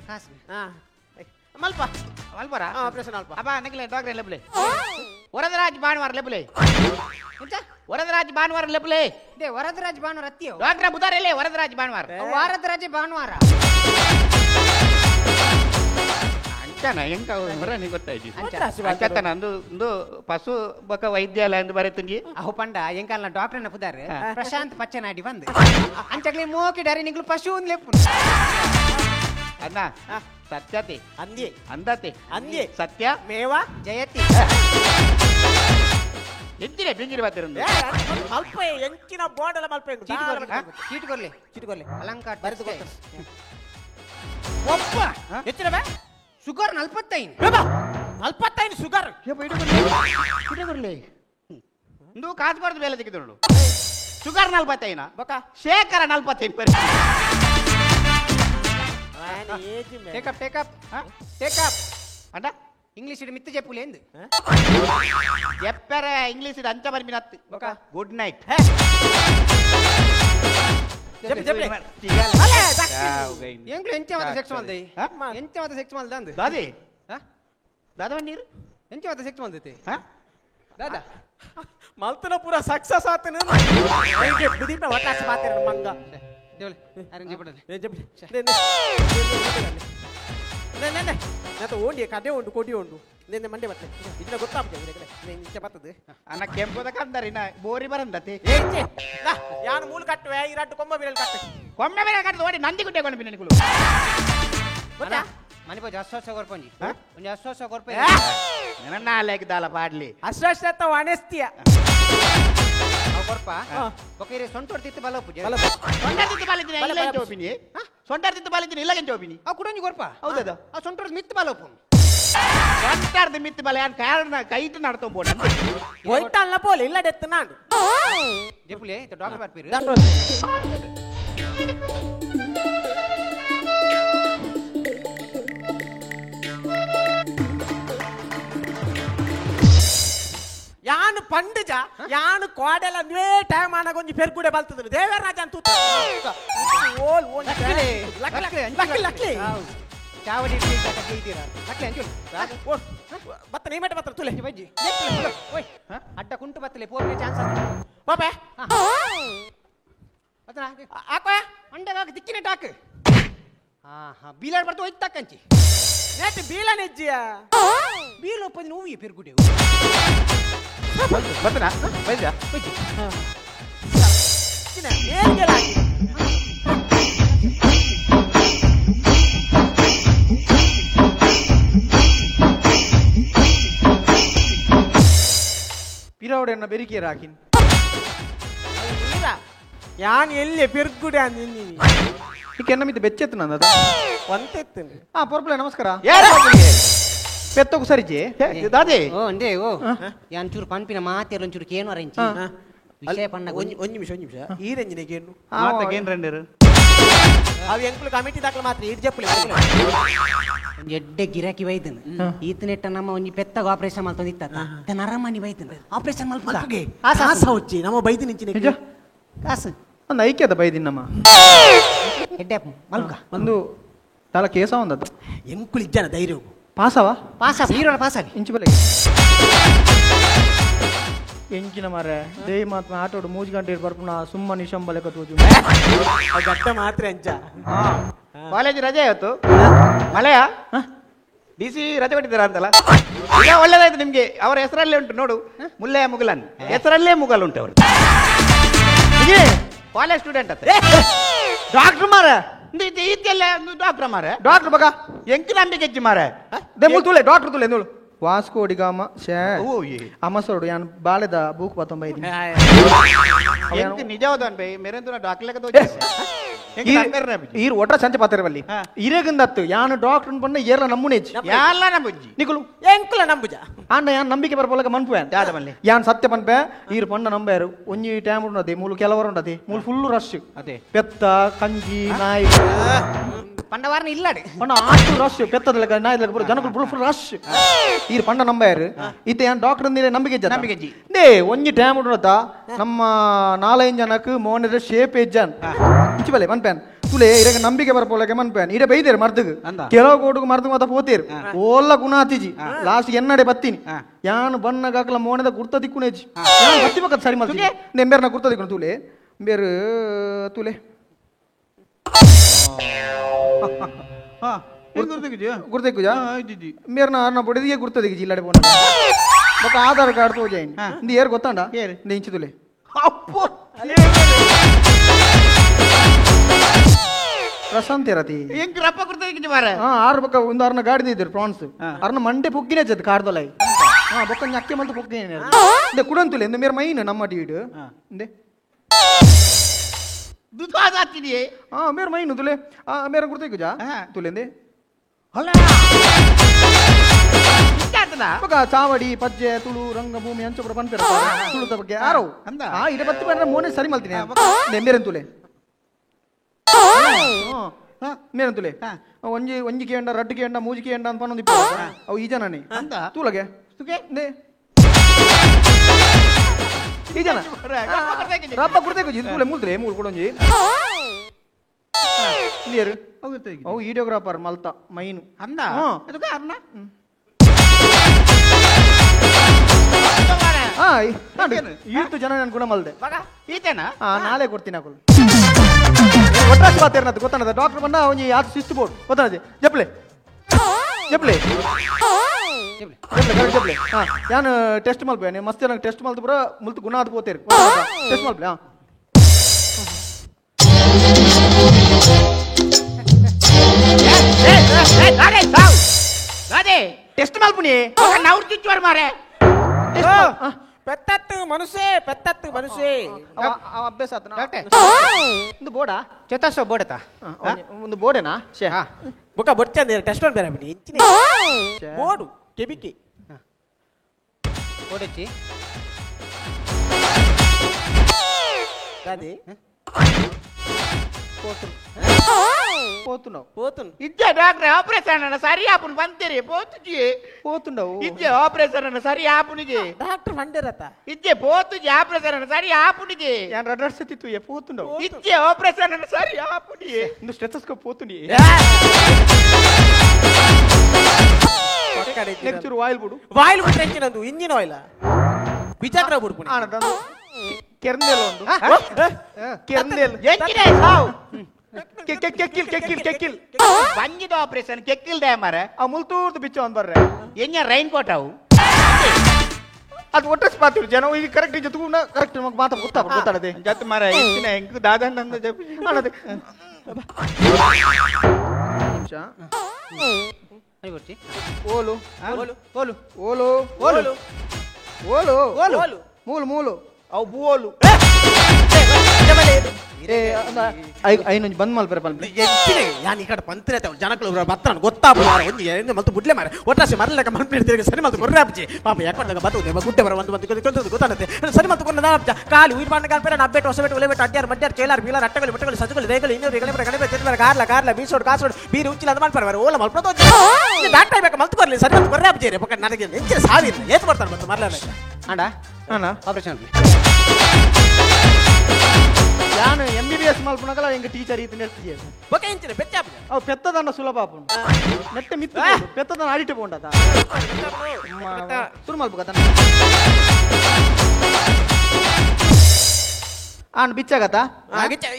ಕಾಸು ಹಾ ಮಲ್ಪ ಮಲ್ಪರ ಆಪರೇಷನ್ ಅಲ್ಪ ಅಪ್ಪ ನಗಲೆ ಡಾಕ್ಟರ್ ಲೆಬ್ಲೆ ವರದರಾಜ್ ಭಾನುವಾರ ಲೆಬ್ಲೆ ವರದರಾಜ್ ಭಾನುವಾರ ಲೆಬ್ಲೆ ದೇ ವರದರಾಜ್ ಭಾನುವಾರ ಅತ್ತಿಯೋ ಡಾಕ್ಟರ್ ಬುಧಾರಲ್ಲೇ ವರದರಾಜ್ ಭಾನುವಾರ ವಾರದರಾಜ ಭಾನುವಾರ ಅಂಚನ ಹೆಂಗ ಹೊರ ನೀ ಗೊತ್ತಾಯ್ತು ಅಂಚತನ ಒಂದು ಪಶು ಬಕ ವೈದ್ಯಾಲಯ ಎಂದು ಬರೆತುಂಜಿ ಅಹು ಪಂಡ ಎಂಕಾಲ್ನ ಡಾಕ್ಟರ್ನ ಪುದಾರ್ ಪ್ರಶಾಂತ್ ಪಚ್ಚನಾಡಿ ಬಂದು ಅಂಚಕ್ಲಿ ಮೋಕಿ ಡಾರಿ ನಿಂಗ್ಲು ಪಶು ಒಂದು ಲೆಪ್ಪು ಅನ್ನ ಸತ್ಯತೆ ಅಂದಿ ಅಂದತೆ ಅಂದಿ ಸತ್ಯ ಮೇವ ಜಯತಿ ಎಂಚಿನ ಬಿಂಜಿರಿ ಬರ್ತಿರಂದು ಮಲ್ಪ ಎಂಚಿನ ಬೋರ್ಡ್ ಎಲ್ಲ ಮಲ್ಪ ಚೀಟ್ ಕೊರ್ಲಿ ಅಲಂಕಾರ ಬರೆದು ಗೊತ್ತ ಒಪ್ಪ ಹೆಚ್ಚಿನವೇ ಶುಗರ್ 45 ಶುಗರ್ ಇಡಬರ್ಲಿ ಒಂದು ಕಾಸ್ಬಾರ್ದು ಬೇಲೆ ತೆಗೆದು ಶುಗರ್ 45 ಬೊಕ ಶೇಖರ 45 ಪರಿ ಟೇಕಪ್ ಅಂಡ ಇಂಗ್ಲಿಷ್ ಇಡು ಮಿತ್ತು ಜೆಪ್ಪುಲೆ ಎಂದು ಎಪ್ಪರ ಇಂಗ್ಲಿಷ್ ಇದು ಅಂಚ ಬರ್ಮಿನ ಹತ್ತು ಗುಡ್ ನೈಟ್ ಎಂಕ್ಲು ಎಂಚವಾದ ಸೆಕ್ಸ್ ಮಲ್ದೆ ಎಂಚವಾದ ಸೆಕ್ಸ್ ಮಲ್ದ ಅಂದು ದಾದಿ ದಾದವ ನೀರು ಎಂಚವಾದ ಸೆಕ್ಸ್ ಮಲ್ದೈತೆ ದಾದ ಮಲ್ತನ ಪೂರ ಸಕ್ಸಸ್ ಆತನ ಬುದಿಪ ವಟಾಸ ಮಾತಿರ ಮಂಗ ದೇವಲೆ ಅರಂಜಿ ಬಿಡಲಿ ನಾತ ಓಂಡಿ ಕಡೆ ಉಂಡು ಕೊಡಿ ಉಂಡು ನಿನ್ನೆ ಮಂಡೆ ಬರ್ತದೆ ಇದನ್ನ ಗೊತ್ತಾಗ್ತದೆ ಇಂಚೆ ಬರ್ತದೆ ಅನ್ನ ಕೆಂಪದ ಕಂದರಿನ ಬೋರಿ ಬರಂದತಿ ಯಾನು ಮೂಲ ಕಟ್ಟುವೆ ಈ ರಟ್ಟು ಕೊಂಬ ಬಿರಲ್ ಕಟ್ಟು ಕೊಮ್ಮೆ ಬೇರೆ ಕಟ್ಟು ಓಡಿ ನಂದಿ ಗುಡ್ಡೆ ಕೊಂಡು ಬಿನ್ನಿಗಳು ಗೊತ್ತಾ ಮನೆ ಪೋಜ್ ಅಸ್ವಸ್ಥ ಕೊರ್ಪಂಜಿ ಒಂಜಿ ಅಸ್ವಸ್ಥ ಕೊರ್ಪೆ ನನ್ನ ಲೇಖದಾಲ ಪಾಡ್ಲಿ ಅಸ್ವಸ್ಥ ಅನೆಸ್ತಿಯ ಕೊರ್ಪ ಬೊಕೈರೆ ಸೊಂಟೊಡ್ತಿತ್ತು ಬಲ ಪೂಜೆ ಸೊಂಟರ್ತಿತ್ತು ಬಾಲಿದ್ದೀನಿ ಇಲ್ಲ ಎಂಚ ಓಪಿನಿ ಸೊಂಟರ್ತಿತ್ತು ಬಾಲಿದ್ದೀನಿ ಇಲ್ಲ ಎಂಚ ಓಪಿನಿ ಆ ಕುಡಂಜಿ ಕೊರ್ಪ ಹೌದದ ಆ ಸೊಂಟೊಡ್ ಮಿತ್ತು ಬಲ ಒಪ್ಪು ಸೊಂಟರ್ದು ಮಿತ್ತು ಬಲ ಯಾನ್ ಕಾರಣ ಕೈಟ್ ನಡ್ತೋ ಬೋಡ ಒಯ್ತಲ್ಲ ಪೋಲೆ ಇಲ್ಲ ಡೆತ್ತು ನಾನು ಜೆಪ್ಪುಲೆ ಡಾಕ್ಟರ್ ಬರ್ಪೀರು ಯಾನು ಪಂಡಜ ಯಾನು ಕೋಡೆಲ್ಲ ನ್ವೇ ಟೈಮ್ ಆನಾಗ ಒಂಜಿ ಪೆರ್ಗುಡೆ ಬಲ್ತದ್ರು ದೇವರಾಜ ಅಂತ ಓಲ್ ಓಲ್ ಲಕ್ಲಿ ಚಾವಡಿ ಇದ್ದೀರಾ ಲಕ್ಲಿ ಅಂಚು ಬತ್ತ ನೀ ಮಟ್ಟ ಬತ್ತ ತುಲೆ ಬಜ್ಜಿ ಓಯ್ ಅಡ್ಡ ಕುಂಟು ಬತ್ತಲೆ ಪೋರ್ಗೆ ಚಾನ್ಸ್ ಪಾಪೆ ಅದನ್ನ ಹಾಕೋ ಅಂಡಾಗ ದಿಕ್ಕಿನ ಟಾಕ್ ಬೀಲಾಡ್ ಬರ್ತು ಹೋಯ್ತು ತಕ್ಕಂಚಿ ನೇಟ್ ಬೀಲನೆಜ್ಜಿಯ ಬೀಲ್ ಒಪ್ಪದಿ ನೋವು ಪೆರ್ಗುಡೆ ಬರ್ತನಾ ಬೈದ ಏನ್ ಕೇಳಾಗಿ ಪಿರಾವಡೆಯನ್ನ ಬೆರಿಕೆಯರ ಹಾಕಿನ್ ಯಾನ್ ಎಲ್ಲಿ ಪೆರ್ಗುಡೆ ಅಂದಿನಿ ಕೆನ್ನ ಮಿತ್ತು ಬೆಚ್ಚೆತ್ತು ನಂದ ಒಂತೆತ್ತು ಪೊರ್ಪುಲೆ ನಮಸ್ಕಾರ ಯಾರು ಪೆತ್ತೋಕು ಸರಿಜಿ ದಾದಿ ಓ ಅಂದೆ ಓ ಒಂಚೂರು ಪಂಪಿನ ಮಾತೇರು ಒಂಚೂರು ಕೇನು ಅರೆಂಚಿ ವಿಷಯ ಪಣ್ಣ ಒಂದ್ ನಿಮಿಷ ಈ ರೇಂಜಿನಿಗೆ ಏನು ಏನ್ ರಂಡರು ಅವು ಎಂಕ್ಲು ಕಮಿಟಿ ದಾಖಲೆ ಮಾತ್ರ ಇಡ್ ಜಪ್ಪಲಿ ಒಂಜಿ ಎಡ್ಡೆ ಗಿರಾಕಿ ಬೈದನು ಈತನೆಟ್ಟ ನಮ್ಮ ಒಂಜಿ ಪೆತ್ತಗ ಆಪರೇಷನ್ ಮಲ್ತೊಂದಿತ್ತ ನರಮನಿ ಬೈದನು ಆಪರೇಷನ್ ಮಲ್ಪುಗೆ ಆಸ ಹೊಚ್ಚಿ ನಮ್ಮ ಬೈದು ನಿಂಚಿನ ಕಾಸು ಒಂದು ಐಕ್ಯದ ಬೈದಿನ್ನಮ್ಮ ಎಡ್ಡೆ ಮಲ್ಕ ಒಂದು ತಲ ಕೇಸ ಒಂದದ್ದು ಎಂಕುಲ್ ಇಜ್ಜನ ಧೈರ್ಯ ಪಾಸವಾ ಪಾಸ ಹೀರೋಳ ಪಾಸಾಗಿ ಇಂಚು ಬೆಲೆ ಎಂಚಿನ ಮಾರೆ ದೇೈ ಮಾತ್ರ ಆಟೋಡು 3 ಗಂಟೆ ಬರ್ಪುನ ಸುಮ್ಮ ನಿಶಂಬಲೆ ಕತ್ತೋಜು ಗಟ್ಟ ಮಾತ್ರ ಅಂಚ ಕಾಲೇಜ್ ರಜೆ ಇವತ್ತು ಮಳೆಯ DC ರಜೆ ಕೊಟ್ಟಿದ್ದೀರಾ ಅಂತಲ್ಲ ಈಗ ಒಳ್ಳೇದಾಯ್ತು ನಿಮ್ಗೆ. ಅವರ ಹೆಸರಲ್ಲೇ ಉಂಟು ನೋಡು, ಮುಲ್ಲೆಯ ಮುಗಲನ್ ಹೆಸರಲ್ಲೇ ಮುಗಲ್ ಉಂಟು ಅವರು. ಕಾಲೇಜ್ ಸ್ಟೂಡೆಂಟ್ ಅಂತ ಡಾಕ್ಟರ್ ಮಾರೆ ಇದೆಲ್ಲ ಡಾಕ್ಟರ್ ಮಾರೆ ಡಾಕ್ಟರ್ ಬಗ ಎಂಕಿ ನಂಬಿಕೆ ಹೆಚ್ಚು ಮಾರೆ ದೆಮ್ಮು ತುಲೆ ಡಾಕ್ಟರ್ ತುಲೆ ನೋಡು ವಾಸ್ಕೋ ಡಿಗಾಮ ಶೇ ಓ ಅಮ್ಮಸೋಡು ಯಾನ್ ಬಾಳೆದ ಬೂಕ್ 25 ಎಂಕಿ ನಿಜವಾದ ಬೈ ಮೇರೆಂದು ಡಾಕ್ಟರ್ ಲೆಕ್ಕ ಈರ್ ಒಟ್ರ ಸಂಚೆ ಪಾತಿರವಲ್ಲಿ ಇರೇಗಂದತ್ತು ಯಾನು ಡಾಕ್ಟರ್ ಪಂಡ ಏರ್ಲ ನಮ್ಮುನೇಜ್ ಯಾಲ್ಲ ನಂಬುಜ್ಜಿ ನಿಕುಲು ಎಂಕುಲ ನಂಬುಜ ಆಂಡ ಯಾನ್ ನಂಬಿಕೆ ಬರ್ಪೋಲಕ ಮನ್ಪುವೆ ಯಾದಮಲ್ಲಿ ಯಾನ್ ಸತ್ಯ ಪನ್ಪೆ ಈರ್ ಪಂಡ ನಂಬೇರು ಒಂಜಿ ಟೈಮ್ ಉಂಡತಿ ಮೂಲು ಕೆಲವರು ಉಂಡತಿ ಮೂಲು ಫುಲ್ ರಶ್ ಅದೇ ಪೆತ್ತ ಕಂಜಿ ನಾಯಿ ಪಂಡವಾರನ ಇಲ್ಲಾಡಿ ಪಂಡ ಆಟು ರಶ್ ಪೆತ್ತದ ನಾಯಿ ಜನಗಳು ಫುಲ್ ರಶ್ ಈರ್ ಪಂಡ ನಂಬೇರು ಇತ್ತೆ ಯಾನ್ ಡಾಕ್ಟರ್ ನಂಬಿಕೆ ನಂಬಿಕೆ ದೇ ಒಂಜಿ ಟೈಮ್ ಉಂಡತ ನಮ್ಮ 4-5 ಜನಕ್ಕೆ ಮೋನಿದ ಶೇಪ್ ಎಜ್ಜನ್ ಇಚ್ಚಿ ಬಲೆ ಮನ್ಪೇನ್ ತುಲೆ ಇರಗ ನಂಬಿಕೆ ಬರ್ಪೋಲಕ್ಕೆ ಮನ್ಪೇನ್ ಇರ ಬೈದೇರು ಮರ್ದಗ್ ಕೆಲವು ಕೋಟು ಮರ್ದಗ್ ಮಾತ ಪೋತೇರು ಓಲ್ಲ ಗುಣಾತಿಜಿ ಲಾಸ್ಟ್ ಎನ್ನಡೆ ಬತ್ತೀನಿ ಯಾನ್ ಬಣ್ಣಗಾಕಲ ಮೋನದ ಗುರ್ತ ದಿಕ್ಕುನೇಜಿ ಯಾನ್ ಬತ್ತಿ ಬಕ್ಕದ ಸರಿ ಮಾಡ್ತೀನಿ ನೆಂಬೇರ್ನ ಗುರ್ತ ದಿಕ್ಕುನು ತುಲೆ ಬೇರು ತುಲೆ ಗುರ್ತೆಕ್ಕುಜಾ ಮೇರ್ನ ಅರ್ನ ಬೊಡಿದಿಗೆ ಗುರ್ತ ದಿಕ್ಕಿ ಇಲ್ಲಡೆ ಪೋನ ಮತ್ತೆ ಆಧಾರ್ ಕಾರ್ಡ್ ತೋಜಾಯಿನ್ ಇಂದು ಏರ್ ಗೊತ್ತಾಂಡ ಇಂಚು ತುಲೆ ಪ್ರಶಾಂತ್ ಇರತಿ ಎಂಕ್ ರಪ್ಪ ಕೊಡ್ತಾ ಮಾರೆ ಆರು ಬೊಕ್ಕ ಒಂದು ಅರ್ನ ಗಾಡಿ ಇದ್ದರು ಪ್ರಾನ್ಸ್ ಅರ್ನ ಮಂಡೆ ಪೊಕ್ಕಿನೇ ಚದ್ ಕಾರ್ದೊಲೈ ಬೊಕ್ಕ ಅಕ್ಕೆ ಮಂತ ಪೊಕ್ಕಿನೇ ಇಂದೆ ಕುಡಂತುಲೆ ಇಂದ ಮೇರ ಮೈನ್ ನಮ್ಮ ಟಿವಿಡ್ ಇಂದೆ ದುಧಾದ ಹತ್ತಿದೆಯೇ ಮೇರ ಮೈನ್ ತುಲೆ ಮೇರ ಗುರ್ತೆಕ್ಕುಜಾ ತುಲೆ ಇಂದೆ ಬೊಕ್ಕ ಚಾವಡಿ ಪಜ್ಜೆ ತುಳು ರಂಗಭೂಮಿ ಹಂಚಪುರ ಪನ್ಪೆರ ತುಳುದ ಬಗ್ಗೆ ಯಾರೋ ಇಡೆ ಬತ್ತಿ ಬಂದ್ರೆ ಮೋನೆ ಸರಿ ಮಲ್ತೀನಿ ಮೇರನ್ ತುಲೆ ಮೇರನ್ ತುಲೆ ಒಂಜಿ ಒಂಜಿ ಕೇಂಡ ರಡ್ಡು ಕೇಂಡ ಮೂಜಿ ಕೇಂಡ ಅಂತ ಪನ್ನೊಂದು ಇಪ್ಪ ಅವು ಈ ಜನನೇ ತೂಲಗೆ ಈ ಜನ ರಪ್ಪ ಕುಡ್ತೇಕು ತುಲೆ ಮುಲ್ತ್ರೆ ಮೂಲ್ ಕೊಡೊಂಜಿ ಇಲ್ಲಿಯರು ಅವು ವಿಡಿಯೋಗ್ರಾಫರ್ ಮಲ್ತ ಮೈನು ಅಂದ ಅರ್ನ ಈತು ಜನ ನನ್ ಗುಣ ಮಲ್ದೆ ಈತೇನಾ ನಾಳೆ ಕೊಡ್ತೀನಿ ಹಾಕಲು ಒಟ್ರಾಸಿ ಬಾತೇರ್ನದು ಗೊತ್ತಾನದ ಡಾಕ್ಟರ್ ಬಂದ ಒಂಜಿ ಯಾತ್ ಶಿಸ್ತು ಬೋರ್ಡ್ ಗೊತ್ತಾನದೆ ಜಪ್ಲೆ ಜಪ್ಲೆ ಜಪ್ಲೆ ಜಪ್ಲೆ ಯಾನ್ ಟೆಸ್ಟ್ ಮಲ್ಪೆ ನೀವು ಮಸ್ತ್ ನನಗೆ ಟೆಸ್ಟ್ ಮಲ್ತು ಪುರ ಮುಲ್ತು ಗುಣ ಅದು ಪೋತೇರಿ ಟೆಸ್ಟ್ ಮಲ್ಪೆ ಟೆಸ್ಟ್ ಮಲ್ಪುನಿ ನವ್ರು ಚುಚ್ಚುವಾರ ಮಾರೆ ಪೆತ್ತತ್ತು ಮನುಷ್ಯ ಪೆತ್ತತ್ತು ಮನುಷ್ಯ ಅಭ್ಯಾಸ ಒಂದು ಬೋರ್ಡಾ ಚತಸ್ವ ಬೋಡತ ಒಂದು ಬೋರ್ಡೇನಾ ಶೇ ಬುಕ್ಕ ಬೊಚ್ಚಂದ ಟೆಸ್ಟ್ ಬೇರೆ ಬಿಡಿ ಹೆಚ್ಚಿನ ಬೋರ್ಡು ಕೆಬಿಕೆ ಬೋಡಚ್ಚಿ ಅದೇ పోతున్నావు ఇచ్చే డాక్టర్ ఆపరేషన్ అన్న సరి ఆపుని పంతేరి పోతుజి పోతుండవు ఇచ్చే ఆపరేషన్ అన్న సరి ఆపునికి డాక్టర్ వండేరత ఇచ్చే పోతుజి ఆపరేషన్ అన్న సరి ఆపునికి యాన్ రడర్ సతితు ఏ పోతుండవు ఇచ్చే ఆపరేషన్ అన్న సరి ఆపుని ఇందు స్టెథోస్కోప్ పోతుంది నెక్స్ట్ ఆయిల్ బుడు ఆయిల్ బుడు తెచ్చినందు ఇంజిన్ ఆయిల్ ಬಿಜಾಗ್ರ ಬುಡ್ಪುನಿ ಆನಂದು ಕೆರ್ನೆಲ್ ಒಂದು ಕೆರ್ನೆಲ್ ಎಂಚಿನೇ ಸಾವ್ ಕೆಕ್ಕಿಲ್ ಬಂಜಿದ ಆಪರೇಷನ್ ಕೆಕ್ಕಿಲ್ ದೇ ಮಾರೆ ಆ ಮುಲ್ತೂರ್ದು ಬಿಚ್ಚ ಒಂದ್ ಬರ್ರೆ ಎಂಜ ರೈನ್ ಕೋಟ್ ಅವು ಅದು ಒಟ್ಟಸ್ ಪಾತಿರು ಜನ ಈಗ ಕರೆಕ್ಟ್ ಜೊತೆಗೂನ ಕರೆಕ್ಟ್ ನಮಗೆ ಮಾತಾ ಗೊತ್ತಾಡದೆ ಜತ್ ಮಾರೆ ಎಂಚಿನ ಹೆಂಗ್ ದಾದನ್ ನಂದ ಜಪ್ ಆನದೆ ನಿಮಿಷ ಅಲ್ಲಿ ಬರ್ತಿ ಓಲು ಓಲು ಓಲು ಓಲು ಓಲು ಓಲು ಓಲು ಮೂಲು ಮೂಲು ಅವು ಬೂಲು ಐನೊಂದು ಬಂದ್ ಮಲ್ಪರೆ ಪಲ್ಪೆ ಎಂಚಿನೆ ಯಾನ್ ಈ ಕಡೆ ಪಂತ್ರೆ ಜನಗಳು ಬತ್ತಾನ ಗೊತ್ತಾಪುಲಾರ ಒಂದು ಏನು ಮತ್ತು ಬುಡ್ಲೆ ಮಾರೆ ಒಟ್ಟಾಸಿ ಮರಲಕ ಮನ್ಪಿಡ್ತಿರಿಗೆ ಸರಿ ಮತ್ತು ಕೊರ್ರಾಪ್ಚಿ ಪಾಪ ಯಾಕೊಂಡಾಗ ಬರ್ತದೆ ಗುಡ್ಡೆ ಬರ ಒಂದು ಗೊತ್ತಾಗುತ್ತೆ ಸರಿ ಮತ್ತು ಕೊಂಡ ಕಾಲು ಉಯಿರ್ ಬಾಂಡ ಕಾಲ್ಪೇರ ನಬ್ಬೆಟ್ಟು ಹೊಸಬೆಟ್ಟು ಒಲೆಬೆಟ್ಟು ಅಡ್ಯಾರ್ ಮಡ್ಯಾರ್ ಚೇಲಾರ್ ಬೀಲಾರ್ ಅಟ್ಟಗಳು ಬೆಟ್ಟಗಳು ಸಜಗಳು ರೇಗಲು ಇನ್ನೂರು ರೇಗಲೆ ಗಣಪೆ ತಿರ್ಬಾರ ಕಾರ್ಲ ಬೀಸೋಡು ಕಾಸೋಡು ಬೀರು ಉಚ್ಚಿಲ್ಲ ಅದು ಮಾಡ್ಪಾರ ಓಲ ಮಲ್ಪದ ಡಾಕ್ಟರ್ ಬೇಕು ಮಲ್ತು ಬರ್ಲಿ ಸರಿ ಮತ್ತು ಕೊರ್ರಾಪ್ಚಿ ಪಕ್ಕ ನನಗೆ ಎಂಚಿನ ಸಾವಿರ ಏತ್ ಬರ್ತಾರೆ ಮತ್ತು ಮರಲ ಅಂಡ ಅಣ್ಣ ಆಪರೇಷನ್ ನಾನು MBBS ಮಲ್ಪುನಕಲ್ಲ ಎಂಗ ಟೀಚರ್ ಈತ ನೆರ್ತಿಯೆ ಬೊಕ ಇಂಚಿನ ಬೆಚ್ಚಾಪ ಅವು ಪೆತ್ತದನ್ನ ಸುಲಭ ಆಪುಂಡು ನೆಟ್ಟೆ ಮಿತ್ತು ಪೆತ್ತದನ್ನ ಆಡಿಟೆ ಪೋಂಡದ ಸುರು ಮಲ್ಪುಗ ತನ್ನ ಆನ್ ಬಿಚ್ಚಾಗತ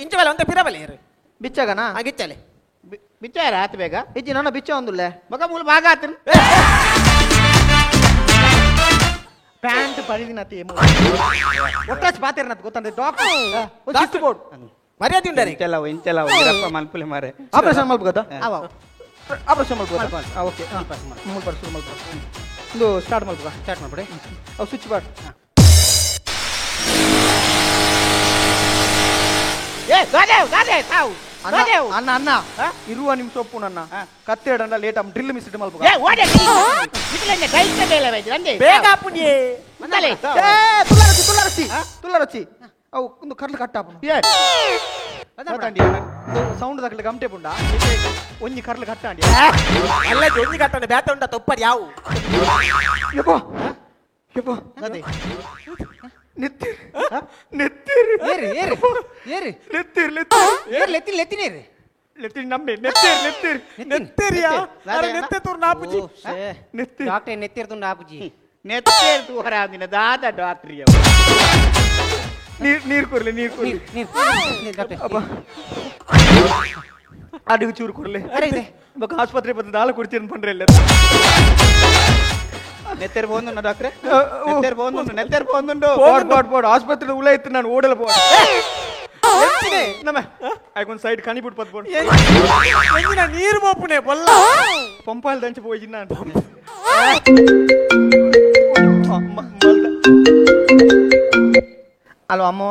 ಇಂಚ ಬಲ ಅಂತ ಪಿರಬಲೆ ಬಿಚ್ಚಾಗನಾ ಆಗಿಚ್ಚಲೆ ಬಿಚ್ಚಾರ ಆತ ಬೇಗ ಇಜ್ಜಿ ನನ್ನ ಬಿಚ್ಚ ಒಂದುಲ್ಲೆ ಮಗ ಮೂಲ ಭಾಗ ಆತನು ಪ್ಯಾಂಟ್ ಪರಿದಿನತಿ ಒಟ್ಟಾಚ್ ಪಾತೇರನತ್ ಗೊತ್ತಂದ್ರೆ ಡಾಕ್ಟರ್ ಶಿಸ್ತು ಬೋರ್ಡ್ ಮರ್ಯಾದೆ ಉಂಡರೆ ಇಂಚಲ ಇರಪ್ಪ ಮಲ್ಪುಲೆ ಮಾರೆ ಆಪರೇಷನ್ ಮಲ್ಪುಗದ ಅವ ಆಪರೇಷನ್ ಮಲ್ಪುಗದ ಓಕೆ ಮೂಲ ಪರ್ಸು ಮಲ್ಪುಗ ಇದು ಸ್ಟಾರ್ಟ್ ಮಲ್ಪುಗ ಸ್ಟಾರ್ಟ್ ಮಾಡ್ಬಿಡಿ ಅವು ಸ್ವಿಚ್ ಬಾರ್ಡ್ ಅಣ್ಣ ಅಣ್ಣ ಇರುವ ನಿಮಿಷ ಒಪ್ಪು ನನ್ನ ಕತ್ತೆಡಂಡ ಲೇಟ್ ಡ್ರಿಲ್ ಮಿಸ್ ಮಲ್ಪುಗ ಬೇಗ ಪುಣ್ಯ ತುಲ್ಲರಸಿ ಅವು ಒಂದು ಕರ್ಲು ಕಟ್ಟಾಪು ಸೌಂಡ್ ತಕ್ಕಲೆ ಗಮಟೆ ಪುಂಡ ಒಂಜಿ ಕರ್ಲು ಕಟ್ಟಾಂಡಿ ಎಲ್ಲ ಜೊಂಜಿ ಕಟ್ಟನೆ ಬ್ಯಾತ ಉಂಡ ತೊಪ್ಪಡಿ ಯಾವು ಯಪ್ಪೋ ಯಪ್ಪೋ ಅದೇ ನೆತ್ತಿರ್ ನೆತ್ತಿರ್ ಏರಿ ಏರಿ ಏರಿ ನೆತ್ತಿರ್ ಏರಿ ಲೆತ್ತಿ ಲೆತ್ತಿನೇರಿ ನೆತ್ತಿರ್ ನಮ್ಮೆ ನೆತ್ತಿರ್ ನೆತ್ತಿರ್ ನೆತ್ತೇರಿಯಾ ಅರೆ ನೆತ್ತೆ ತೋರ್ ನಾಪುಜಿ ನೆತ್ತಿರ್ ಡಾಕ್ಟರ್ ನೆತ್ತಿರ್ದುಂಡು ಆಪುಜಿ ನೆತ್ತೇರು ತೂಹರ ದಿನ ದಾದ ಡಾಕ್ಟ್ರಿ ನೀರ್ ಕೊರ್ಲಿ ನೀರ್ ಕೊರ್ಲಿ ಅಪ್ಪ ಅಡಿಗೆ ಚೂರು ಕೊರ್ಲಿ ಅರೆ ಇದೆ ಬೊಕ್ಕ ಆಸ್ಪತ್ರೆ ಬಂದು ನಾಳೆ ಕೊಡ್ತೀನಿ ಪಂಡ್ರೆ ಎಲ್ಲ ನೆತ್ತೇರು ಹೋಗುಂಡು ಡಾಕ್ಟ್ರೆ ನೆತ್ತೇರು ಹೋಗುಂಡು ನೆತ್ತೇರು ಹೋಗುಂಡು ಬೋಡ್ ಆಸ್ಪತ್ರೆ ಉಳ ಇತ್ತು ನಾನು ಓಡಲ್ಲ ಬೋಡ್ ನಮ್ಮ ಆಯ್ಕೊಂದು ಸೈಡ್ ಕಣಿ ಬಿಟ್ಟು ಪತ್ ಬೋಡ್ ಎಂಜಿನ ನೀರು ಮೋಪುನೆ ಬೊಲ್ಲ ಪಂಪಾಲ್ ದಂಚ ಹೋಗಿ ನಾನು ಹಲೋ ಅಮ್ಮ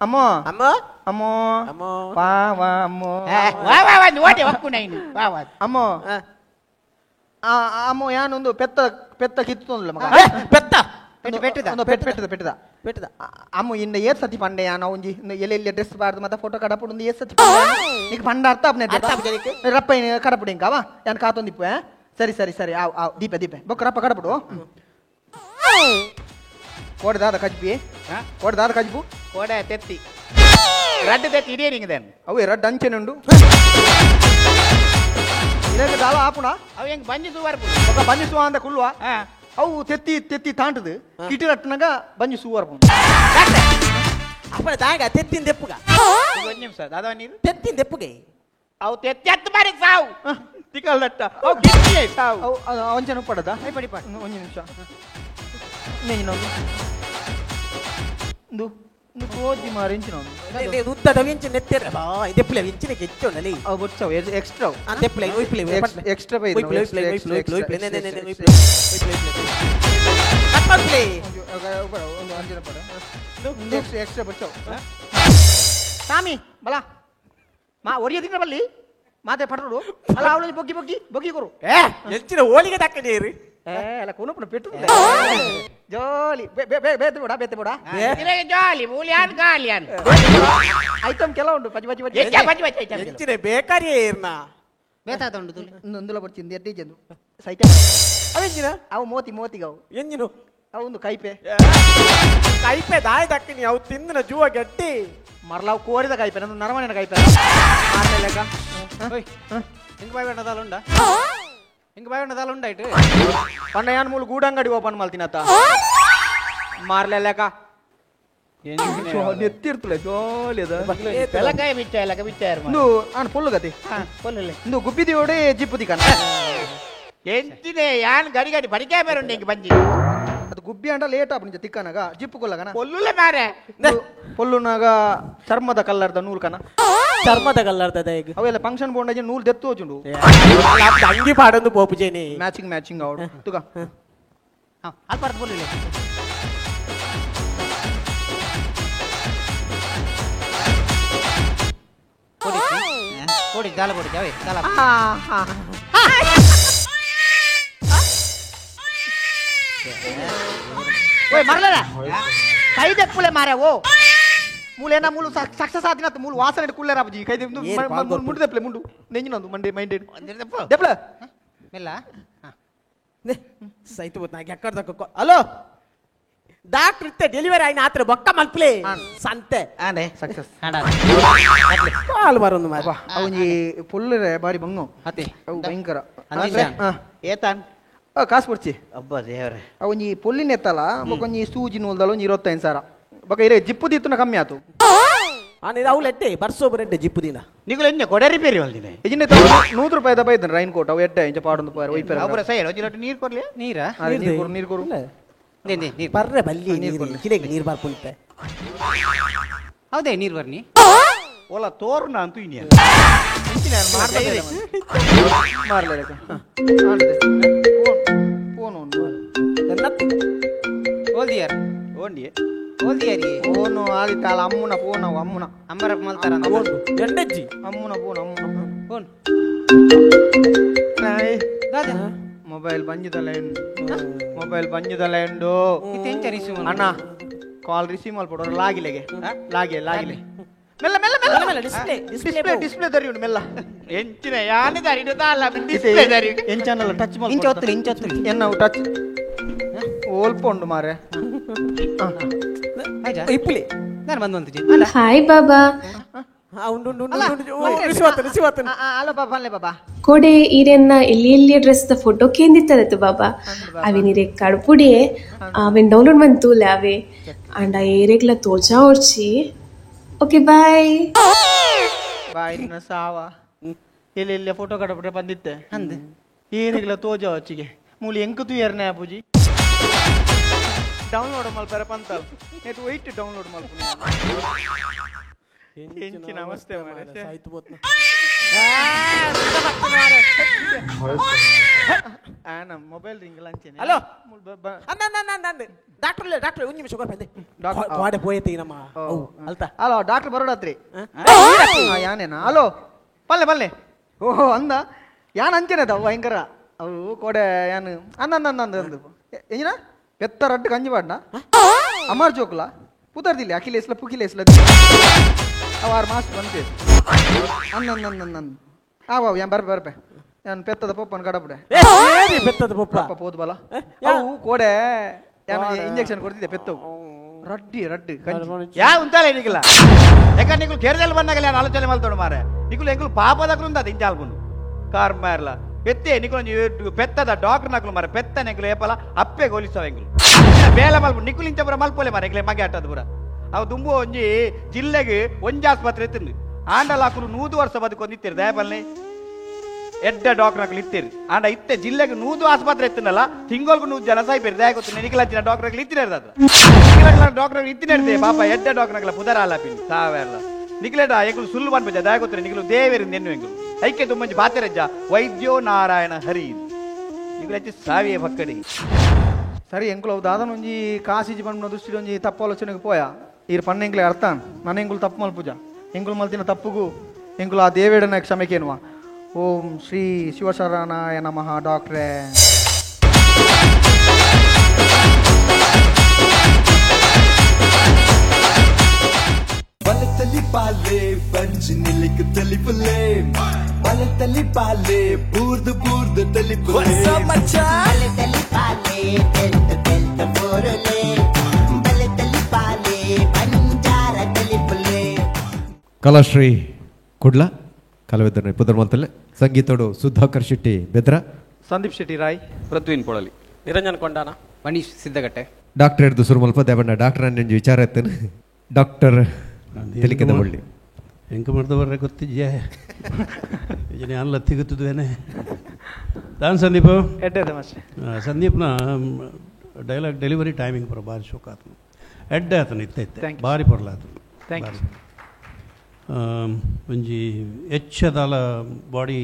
ಅಮ್ಮ ಅಮ್ಮ ಅಮ್ಮ ಅಮ್ಮ ವಾ ವಾ ಅಮ್ಮ ಓಟೆ ಒಕ್ಕು ನೈನು ಅಮ್ಮ ಅಮ್ಮ ಯಾನೊಂದು ಪೆತ್ತ ಪೆತ್ತ ಕಿತ್ತೊಂದುಲ್ಲ ಮಗ ಪೆತ್ತ ಪೆಟ್ಟದ ಅಮ್ಮ ಇನ್ನ ಏತ್ ಸತಿ ಪಂಡೆ ಯಾನ ಒಂಜಿ ಎಲ್ಲಿ ಡ್ರೆಸ್ ಬಾರ್ದು ಮತ್ತೆ ಫೋಟೋ ಕಡಪುಡು ಒಂದು ಏತ್ ಸತಿ ಈಗ ಪಂಡ ಅರ್ಥ ಅಪ್ನೆ ರಪ್ಪ ಕಡಪುಡಿ ಇಂಕವ ಯಾನ್ ಕಾತೊಂದಿಪ್ಪು ಸರಿ ಸರಿ ಸರಿ ಆವ್ ಆವ್ ದೀಪ ದೀಪ ಬೊಕ್ಕ ರಪ್ಪ ಕಡಪುಡು ಕೋಡ್ದಾದ ಕಜ್ಬಿ ಕೋಡ್ದಾದ ಕಜ್ಬು ಕೋಡೆ ತೆತ್ತಿ ರಡ್ಡು ತೆತ್ತಿ ಇಡೀ ನಿಂಗದೇನು ಅವೇ ರಡ್ಡು ಅಂಚೆನುಂಡು ಇದಕ್ಕೆ ದಾಳ ಆಪುಣ ಅವು ಹೆಂಗ್ ಬಂಜಿ ಸುವಾರ ఒక బంజి సువా అంద కుల్వా అవు తెత్తి తెత్తి తాంటది కిటిరట్నగా బంజి సువార్పు ಅಪ್ಪನ ದಾಗ ತೆತ್ತಿನ ದೆಪ್ಪುಗ ಒಂದು ನಿಮಿಷ ದಾದವ ನೀರು ತೆತ್ತಿನ ದೆಪ್ಪುಗೆ ಅವು ತೆತ್ತಿ ಹತ್ತು ಬಾರಿ ಸಾವು ತಿಕ್ಕಲ್ದಟ್ಟ ಅವು ಗಿಟ್ಟಿ ಸಾವು అవు అంచెన పడదా పడి పడి ಒಂಜಿ ನಿಮಿಷ నేను ದು ನು ಕೋಜಿ ಮಾರಿಂಚಿನ ಉದ್ದದ ವಿಂಚ ನೆತ್ತೆರ ಬಾ ದೆಪ್ಪುಲೆ ವಿಂಚಿನ ಕೆಚ್ಚೊಂಡಲಿ ಅವು ಬೊಚ್ಚವು ಎಕ್ಸ್ಟ್ರಾ ಆ ದೆಪ್ಪುಲೆ ಒಯ್ಪ್ಲೆ ಎಕ್ಸ್ಟ್ರಾ ಬೈ ಕಟ್ಮಪ್ಲೆ ಒಂದು ಅಂಚಿನ ಪಡ ಎಕ್ಸ್ಟ್ರಾ ಬೊಚ್ಚವು ಸ್ವಾಮಿ ಬಲ ಮಾ ಒರಿಯ ದಿನ ಬಲ್ಲಿ ಮಾತೆ ಪಡರು ಅಲ್ಲ ಅವಳು ಬೊಗ್ಗಿ ಬೊಗ್ಗಿ ಬೊಗ್ಗಿ ಕೊರು ಎಂಚಿನ ಓಲಿಗೆ ದಕ್ಕನೇರಿ ಅಲ್ಲ ಕೊನಪನ ಪೆಟ್ಟು ಜೋಲಿ ಬೇತೆ ಬಿಡ ಜಾಲಿ ಮೂಲಿಯಾನ್ ಗಾಲಿಯಾನ್ ಐಟಮ್ ಕೆಲ ಉಂಟು ಪಜಿ ಪಜಿ ಪಜಿ ಎಂಚಿನ ಬೇಕಾರಿಯೇ ಇರ್ನ ಬೇತಾದುಂಡು ತುಲಿ ನೊಂದುಲ ಬರ್ಚಿಂದ ಎಡ್ಡಿ ಜಂದು ಸೈಟ ಅವೆಂಚಿನ ಅವು ಮೋತಿಗವು ಎಂಜಿನು ಅವು ಕೈಪೆ ಕೈಪೆ ದಾಯ ದಕ್ಕನಿ ಅವು ತಿಂದಿನ ಜೂವ ಗಟ್ಟಿ ಮರಲಾವು ಕೋರಿದ ಕೈಪೆ ನಂದು ನರಮನೆನ ಕೈಪೆ ಹಿಂಗೆ ಬಾಯ್ಬಣ್ಣದಾಲ ಉಂಡ ಹಿಂಗೆ ಬಾಯ್ಬಣ್ಣದಾಲ ಉಂಡ ಇಟ್ಟು ಪಂಡ ಯಾನ್ ಮೂಲ ಗೂಡಂಗಡಿ ಓಪನ್ ಮಾಡ್ತೀನತ್ತ ಮಾರ್ಲೆಕ್ಕ ನೆತ್ತಿರ್ತಲೆ ಜೋಲಿ ಅದ ಬೆಲಕಾಯ ಬಿಚ್ಚ ಇಂದು ಆನ್ ಪೊಲ್ಲು ಗತಿ ಇಂದು ಗುಬ್ಬಿದಿ ಓಡೆ ಜಿಪ್ಪುದಿ ಕಣ ಎಂತಿದೆ ಯಾನ್ ಗಡಿ ಗಡಿ ಬಡಿಕಾಯ ಬೇರುಂಡೆ ಹಿಂಗೆ ಬಂಜಿ ಅದು ಗುಬ್ಬಿ ಅಂಡ ಲೇಟ್ ಆಪುಂಜ ತಿಕ್ಕನಾಗ ಜಿಪ್ಪು ಕೊಲ್ಲಗನ ಕೊಲ್ಲುಲೆ ಮಾರೆ ಪೊಲ್ಲುನಾಗ ಚರ್ಮದ ಕಲ್ಲರ್ದ ನೂಲ್ ಕನ ಚರ್ಮದ ಕಲ್ಲರ್ದ ಈಗ ಅವೆಲ್ಲ ಫಂಕ್ಷನ್ ಬೋಂಡಜಿ ನೂಲ್ ದೆತ್ತು ಹೋಚುಂಡು ಅಂಗಿ ಪಾಡೊಂದು ಪೋಪುಜೇನಿ ಮ್ಯಾಚಿಂಗ್ ಅವಡು ತುಗ ಅಲ್ಪ ಅರ್ಥ ಬೋಲಿಲ್ಲ ಕೊಡಿ ಜಾಲ ಕೊಡಿ ಜಾವೆ ಜಾಲ ಓಯ್ ಮರಲರ ಕೈ ದೆಪ್ಪುಲೆ ಮಾರೆ ಓ ಮೂಲೇನ ಮೂಲು ಸಕ್ಸಸ್ ಆತಿನತ್ತ ಮೂಲು ವಾಸನೆ ಕುಲ್ಲೆರ ಅಪ್ಜಿ ಕೈ ಮುಂಡು ದೆಪ್ಪಲೆ ಮುಂಡು ನೆಂಜಿನೊಂದು ಮಂಡೆ ಮೈಂಡೆಡ್ ದೆಪ್ಪಲೆ ಮೆಲ್ಲ ಸೈತು ಬತ್ ನಾ ಎಕ್ಕಡ ತಕ್ಕ ಹಲೋ ಡಾಕ್ಟರ್ ಇತ್ತೆ ಡೆಲಿವರಿ ಆಯ್ನ ಆತ್ರ ಬೊಕ್ಕ ಮಲ್ಪಲೆ ಸಂತೆ ಆನೆ ಸಕ್ಸಸ್ ಕಾಲ್ ಬರೋದು ಮಾರ ಅವನಿ ಪುಲ್ಲರೆ ಬಾರಿ ಬಂಗು ಅತ್ತೆ ಅವು ಭಯಂಕರ ಏತಾನ್ ಕಾಸು ಕೊಡ್ಚಿ ಅಬ್ಬ ದೇವ್ರೆ ಅವನಿ ಪೊಲ್ಲಿನ ಎತ್ತಲ್ಲ ಬೊಕೊಂಜಿ ಸೂಜಿ ನೂಲ್ದಲ್ಲ ಒಂಜಿ 25,000 ಬೊಕ ಇರೇ ಜಿಪ್ಪು ದಿತ್ತುನ ಕಮ್ಮಿ ಆತು ಆನೆ ಅವ್ಲು ಎಟ್ಟೆ ಬರ್ಸೋಬರೆಡ್ಡೆ ಜಿಪ್ಪು ದಿನ ನಿಗುಲು ಎನ್ನೆ ಕೊಡೆ ರಿಪೇರಿ ಹೊಲ್ದಿನಿ ಇಜಿನ 100 ರೂಪಾಯಿ ದಬ ಇದ್ದನ್ ರೈನ್ ಕೋಟ್ ಅವು ಎಡ್ಡೆ ಇಂಚ ಪಾಡೊಂದು ಪಾರ ಒಯ್ಪೆರ ಅವರ ಸೈಡ್ ಒಂಜಿ ನೀರು ಕೊರ್ಲಿ ನೀರಾ ನೀರು ಕೊರು ನೀರು ಬರ್ರೆ ಬಲ್ಲಿ ಕಿಲೆಗೆ ನೀರು ಬರ್ಕೊಂತೆ ಹೌದೇ ನೀರು ಬರ್ನಿ ಓಲ ತೋರ್ನ ಅಂತೂ ಇನ್ನೇನು ಮಾರ್ಲೆ ಫೋನ್ ಓಲ್ದಿಯಾರ ಓಂಡಿ ಓಲ್ದಿಯಾರಿ ಫೋನು ಆದಿತ್ತಲ್ಲ ಅಮ್ಮನ ಫೋನ್ ಅವು ಅಮ್ಮನ ಅಂಬರ ಮಲ್ತಾರ ಗಂಡಜ್ಜಿ ಅಮ್ಮನ ಫೋನ್ ಫೋನ್ ಮೊಬೈಲ್ ಬಂಜಿದಲ್ಲ ಮೊಬೈಲ್ ಬಂಜಿದಲ್ಲ ಎಂಡು ಅಣ್ಣ ಕಾಲ್ ರಿಸೀವ್ ಮಾಡ್ಕೊಡೋರು ಲಾಗಿಲೆಗೆ ಲಾಗಿಲೆ ಮೆಲ್ಲ ಮೆಲ್ಲ ಮೆಲ್ಲ ಡಿಸ್ಪ್ಲೇ ದರಿ ಉಂಟು ಮೆಲ್ಲ ಎಂಚಿನ ಯಾನೆ ದಾರಿ ಇಡದಲ್ಲ ಡಿಸ್ಪ್ಲೇ ದಾರಿ ಎಂಚಾನಲ್ಲ ಟಚ್ ಮಾಡಿ ಇಂಚೊತ್ತಲಿ ಎನ್ನ ಟಚ್ ಓಲ್ಪ ಉಂಡು ಮಾರೆ ಇಪ್ಪಲಿ ನಾನು ಬಂದು ಹಾಯ್ ಬಾಬಾ ಅಲ್ಲ ಬಾಬಾ ಅಲ್ಲೇ ಬಾಬಾ ಕೊಡೆ ಈರೆನ್ನ ಎಲ್ಲಿ ಡ್ರೆಸ್ ದ ಫೋಟೋ ಕೇಂದಿತ್ತದತ್ತು ಬಾಬಾ ಅವೆ ನೀರೆ ಕಡುಪುಡಿಯೇ ಅವೆ ಡೌನ್ಲೋಡ್ ಮಂತೂಲೆ ಅವೆ ಅಂಡ ಏರೆಗ್ಲ ತೋಜಾ ಓಡ್ಚಿ ಓಕೆ ಬಾಯ್ ಬಾಯಿನ ಸಾವ ಎಲ್ಲೆಲ್ಲ ಫೋಟೋ ಕಡಪಡೆ ಬಂದಿತ್ತೆ ಅಂದೆ ಏನಿಲ್ಲ ತೋಜ ಹೊಚ್ಚಿಗೆ ಮೂಲಿ ಎಂಕು ತುಯರ್ನೆ ಪೂಜಿ ಡೌನ್ಲೋಡ್ ಮಲ್ಪರೆ ಪಂತಲ್ ನೆಟ್ ವೈಟ್ ಡೌನ್ಲೋಡ್ ಮಲ್ಪುನಿ ಎಂಚಿ ನಮಸ್ತೆ ಮಾರೆ ಆಯ್ತು ಬೋತ್ನ ಆನ ಮೊಬೈಲ್ ರಿಂಗ್ ಲಂಚನೆ ಹಲೋ ಡಾಕ್ಟರ್ ಒಂದ್ ನಿಮಿಷ ಬಂದೆ ವಾಡೆ ಪೋಯತಿ ನಮ್ಮ ಅಲ್ತಾ ಹಲೋ ಡಾಕ್ಟರ್ ಬರೋಡತ್ರಿ ಯಾನೇನ ಹಲೋ ಪಲ್ಲೆ ಪಲ್ಲೆ ಓಹೋ ಅಂದ ಯಾನ್ ಅಂಚೆನದ ಅವು ಭಯಂಕರ ಅವು ಕೋಡೆ ಯಾನು ಅಂದು ಏನ ಪೆತ್ತ ರಡ್ಡು ಕಂಜಿ ಬಾಡ್ನ ಅಮರ್ ಜೋಕ್ಲ ಪುತರ್ದಿಲ್ಲ ಅಖಿಲೇಸ್ಲ ಪುಖಿಲೇಸ್ಲ ಅವ 6 ಮಾಸ ಬಂತೆ ಅಂದ್ ಆವ ಯಾನ್ ಬರ್ಬೆ ಯಾನ್ ಪೆತ್ತದ ಪಪ್ಪನ ಕಡಪಡೆ ಬೆತ್ತದ ಪಪ್ಪ ಪೋದ್ ಬಲ ಅವು ಕೋಡೆ ಇಂಜೆಕ್ಷನ್ ಕೊಡ್ತಿದ್ದೆ ಪೆತ್ತವು ರಡ್ಡಿ ಯಾ ಉಂತಾಲೆ ನಿಗುಲ ಯಾಕ ನಿಗುಲು ಕೇರದಲ್ಲಿ ಬಂದಾಗಲ್ಲ ನಾನು ಆಲೋಚನೆ ಮಾಡ್ತೋಣ ಮಾರೆ ನಿಗುಲು ಎಂಗುಲು ಪಾಪದಕ್ಲು ಉಂದ ಅದು ಇಂಚಾಲ್ಬುನು ಕಾರ್ ಮಾರ್ಲ ಪೆತ್ತೆ ನಿಗುಲು ಪೆತ್ತದ ಡಾಕ್ಟರ್ ನಕಲು ಮಾರೆ ಪೆತ್ತ ನೆಗುಲು ಏಪಲ ಅಪ್ಪೆ ಗೋಲಿಸವ ಎಂಗುಲು ಬೇಲೆ ಮಲ್ಪು ನಿಗುಲು ಇಂಚ ಪುರ ಮಲ್ಪೋಲೆ ಮಾರೆ ಎಂಗ್ಲೆ ಮಗೆ ಆಟದ ಪುರ ಅವು ದುಂಬು ಒಂಜಿ ಜಿಲ್ಲೆಗೆ ಒಂಜಿ ಆಸ್ಪತ್ರೆ ಎತ್ತಿಂದು ಆಂಡಲ್ ಹಾಕಲು 100 ವರ್ಷ ಬದುಕೊಂದಿತ್ತೀರಿ ದಯಪಲ್ಲೆ ಎಡ್ಡ ಡಾಕ್ಟರ್ ಹಾಕಲು ಇತ್ತೀರಿ ಆಂಡ ಇತ್ತೆ ಜಿಲ್ಲೆಗೆ 100 ಆಸ್ಪತ್ರೆ ಎತ್ತಿನಲ್ಲ ತಿಂಗಳಿಗೆ 100 ಜನ ಸಾಯ್ಬೇರಿ ದಯ ಗೊತ್ತು ನಿಖಿಲಂಚಿನ ಡಾಕ್ಟರ್ ಹಾಕಲು ಇತ್ತಿನೇರ್ದ ಡಾಕ್ಟರ್ ಇತ್ತಿನೇರ್ದೆ ಪಾಪ ಎಡ್ಡ ಡಾಕ್ಟರ್ ಹಾಕಲ ಪುದರ ಅಲ್ಲ ಪಿನ್ ಸಾವೆಲ್ಲ ನಿಖಿಲೇಟ ಎಂಗುಲು ಸುಳ್ಳು ಬಂದ್ಬಜ ದಯ ಗೊತ್ತು ನಿಖಿಲು ದೇವೇರಿಂದ ಎನ್ನು ಎಂಗುಲು ಐಕ್ಯ ತುಂಬಂಜಿ ಬಾತೆರಜ್ಜ ವೈದ್ಯೋ ನಾರಾಯಣ ಹರಿ ನಿಖಿಲು ಹೆಚ್ಚು ಸಾವಿಯೇ ಪಕ್ಕಡಿ ಸರಿ ಎಂಕುಲು ಹೌದು ಅದನ್ನ ಒಂಜಿ ಕಾಸಿಜಿ ಬಂದು ದೃಷ್ಟಿ ಒಂಜಿ ತಪ್ಪು ಆಲೋಚನೆಗೆ ಪೋಯ ಈರು ಪಣ್ಣ ಎಂಕ್ಲೆ ಅರ್ಥ ನನ್ನ ಎಂಗುಲು ತಪ್ಪು ಮಲ್ಪುಜ ಎಂಗುಲು ಮಲ್ತಿನ ತಪ್ಪುಗೂ ಎಂಗುಲು ಆ ದೇವೇಡನ ಕ್ಷಮೆಕೇನುವ ಓಂ ಶ್ರೀ ಶಿವಶರಣಾಯ ನಮಃ ಡಾಕ್ಟ್ರೇ ಬಲತಲಿ ಪಾಲೆ ಪಂಚ್ ನಿಲಿಕ್ ತಲಿ ಪುಲೆ ಬಲತಲಿ ಪಾಲೆ ಬೂರ್ದು ತಲಿ ಪುಲೆ ಬಲತಲಿ ಪಾಲೆ ತೆಲ್ತ ಪೋರಲೆ ಬಲತಲಿ ಪಾಲೆ ಪಂಜಾರ ತಲಿ ಪುಲೆ ಕಲಾಶ್ರೀ ಕುಡ್ಲ ಕಲಾವಿದರ ಪುದರ್ಮಂತಲೆ ಸಂಗೀತೋಡು ಸುಧಾಕರ್ ಶೆಟ್ಟಿ ಬೆದ್ರ ಸಂದೀಪ್ ಶೆಟ್ಟಿ ರಾಯ್ ಪೃಥ್ವಿನ್ ಪೊಳಲಿ ನಿರಂಜನ್ ಕೊಂಡಾನ ಮನೀಶ್ ಸಿದ್ದಗಟ್ಟೆ ಡಾಕ್ಟರ್ ಹಿಡ್ದು ಸುರುಮಲ್ಪ ದೇವಣ್ಣ ಡಾಕ್ಟರ್ ಅನ್ನೊಂದು ವಿಚಾರ ಎತ್ತೇನೆ ಡಾಕ್ಟರ್ ತೆಲಿಕೆದ ಒಳ್ಳಿ ಹೆಂಗೆ ಮಾಡ್ದ ಬರ್ರೆ ಗೊತ್ತಿದ್ಯಾ ಇದನ್ನ ಅಲ್ಲ ತಿಗುತ್ತದೇನೆ ತಾನು ಸಂದೀಪ್ ಎಡ್ಡೆ ತಮಾಷೆ ಸಂದೀಪ್ನ ಡೈಲಾಗ್ ಡೆಲಿವರಿ ಟೈಮಿಂಗ್ ಪರ ಭಾರಿ ಶೋಕ ಆತನು ಎಡ್ಡೆ ಆತನು ಇತ್ತೆ ಭಾರಿ ಪರ್ಲ ಆತನು ಥ್ಯಾಂಕ್ ಯು ಒಂಜಿ ಹೆಚ್ಚದಾಲ ಬಾಡಿ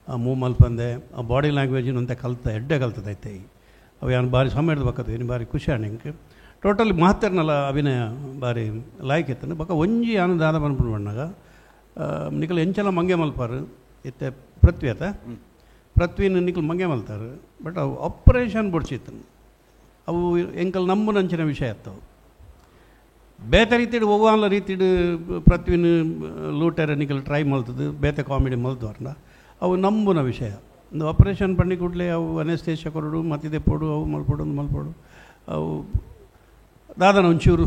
ಮೂವ್ ಮಲ್ಪಂದೆ ಆ ಬಾಡಿ ಲ್ಯಾಂಗ್ವೇಜಿನ ಅಂತ ಎಡ್ಡೆ ಕಲ್ತದೈತೆ ಅವು ಯಾನು ಭಾರಿ ಸಮಯದ ಬಕ್ಕದು ಏನು ಭಾರಿ ಖುಷಿ ಹೆಂಗೆ ಟೋಟಲಿ ಮಾತರ್ನಲ್ಲ ಅಭಿನಯ ಭಾರಿ ಲಾಯ್ಕ್ ಇತ್ತನೆ ಬಕ್ಕ ಒಂಜಿ ಯಾನು ದಾದ ಬಂದ್ಬಿಟ್ಟು ಬಣ್ಣಾಗ ನಿಖಲ್ ಎಂಚಲ ಮಂಗೆ ಮಲ್ಪಾರು ಇತ್ತೆ ಪೃಥ್ವಿ ಆತ ಪೃಥ್ವಿನ ನಿಖಲ್ ಮಂಗೆ ಮಲ್ತಾರೆ ಬಟ್ ಅವು ಆಪರೇಷನ್ ಬಡ್ಸಿತ್ತು ಅವು ಎಂಕಲ್ ನಂಬುನಂಚಿನ ವಿಷಯ ಇತ್ತವು ಬೇತೆ ರೀತಿಡು ಒವ್ವಾನ್ಲ ರೀತಿಡು ಪೃಥ್ವಿನ ಲೂಟರ ನಿಖಲ್ ಟ್ರೈ ಮಲ್ತದು ಬೇತೆ ಕಾಮಿಡಿ ಮಲ್ತವ್ರನ್ನ ಅವು ನಂಬುನ ವಿಷಯ ಒಂದು ಆಪರೇಷನ್ ಪಣ್ಣಿ ಕೂಡಲೇ ಅವು ಅನೆಸ್ತೇಶ ಕೊರಡು ಮತ್ತಿದೆ ಪೋಡು ಅವು ಮಲ್ಪೋಡು ಅವು ದಾದನ ಒಂಚೂರು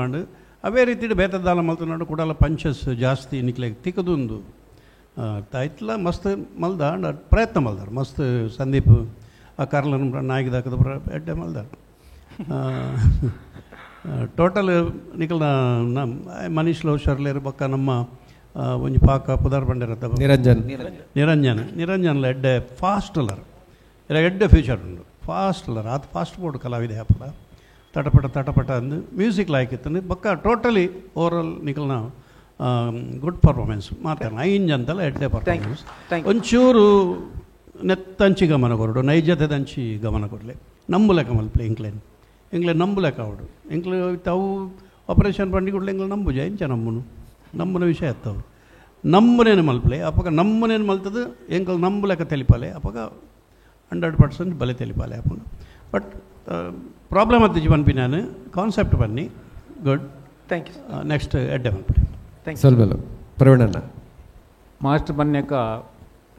ಅಂದು ಅವೇ ರೀತಿ ಬೇತದಾಲ ಮಲ್ತನಾಡು ಕೂಡಲ ಪಂಚಸ್ ಜಾಸ್ತಿ ನಿಕ್ಲೆಗೆ ತಿಕ್ಕದೊಂದು ತಾಯ್ತಲ್ಲ ಮಸ್ತ್ ಮಲ್ದ ಪ್ರಯತ್ನ ಮಲ್ದಾರ ಮಸ್ತ್ ಸಂದೀಪ್ ಆ ಕಾರ್ಲನ ನಾಯಿಗೆ ಹಾಕದ ಎಡ್ಡೆ ಮಲ್ದಾರ ಟೋಟಲ್ ನಿಕಲ್ನ ಮನೀಶ್ ಲೋಶರ್ಲೇರು ಬಕ್ಕ ನಮ್ಮ ಒಂಜಿ ಪಾಕ ಪುದಾರ್ ಬಂಡಿರತ್ತ ನಿರಂಜನ್ ಎಡ್ಡೆ ಫಾಸ್ಟ್ ಅಲ್ಲರ್ ಇಲ್ಲ ಎಡ್ಡೆ ಫ್ಯೂಚರ್ ಉಂಡು ಫಾಸ್ಟ್ ಅಲ್ಲರ್ ಅದು ಫಾಸ್ಟ್ ಬೋರ್ಡ್ ಕಲಾವಿದೆ ಹಾಪಲ ತಟಪಟ ಅಂದು ಮ್ಯೂಸಿಕ್ ಲಾಯ್ಕಿತ್ತು ಬಕ್ಕ ಟೋಟಲಿ ಓವರಾಲ್ ನಿಕಲ್ನ ಗುಡ್ ಪರ್ಫಾರ್ಮೆನ್ಸ್ ಮಾತಾಡ ಐಂಜಂತಲ್ಲ ಎಡ್ಡೆ ಪರ್ಫಾರ್ಮೆನ್ಸ್ ಒಂಚೂರು ನೆತ್ತಂಚಿ ಗಮನ ಕೊರಡು ನೈಜತೆದಂಚಿ ಗಮನ ಕೊಡಲಿ ನಂಬುಲೆಕ್ಕ ಮಲ್ಪಲೆ ಎಂಕ್ಲೆ ನಂಬುಲೆಕ್ಕ ಅವಡು ಎಂಕ್ಲೆ ತಾವು ಆಪರೇಷನ್ ಬಂಡಿ ಕೊಡಲಿ ಎಂಕ್ಲೆ ನಂಬುಜ ಎಂಚ ನಮ್ಮನ ವಿಷಯ ಎತ್ತವು ನಮ್ಮನೇನು ಮಲ್ಪಲೆ ಅಪ್ಪಗ ನಮ್ಮನೇನು ಮಲ್ತದು ಎಂಕಲ್ ನಂಬುಲೆಕ್ಕ ತೆಲಿಪಾಲೆ ಅಪ್ಪಗ 100% ಬಲೆ ತೆಲಿಪಾಲೆ ಅಪ್ಪಗ ಬಟ್ ಪ್ರಾಬ್ಲಮ್ ಅದು ಜೀವನ್ ನಾನು ಕಾನ್ಸೆಪ್ಟ್ ಬನ್ನಿ ಗುಡ್ ಥ್ಯಾಂಕ್ ಯು ನೆಕ್ಸ್ಟ್ ಎಡ್ಡೆ ಮಲ್ಪಲೆ ಸ್ವಲ್ಪ ಪ್ರವೀಣಣ್ಣ ಮಾಸ್ಟರ್ ಬನ್ಯಕ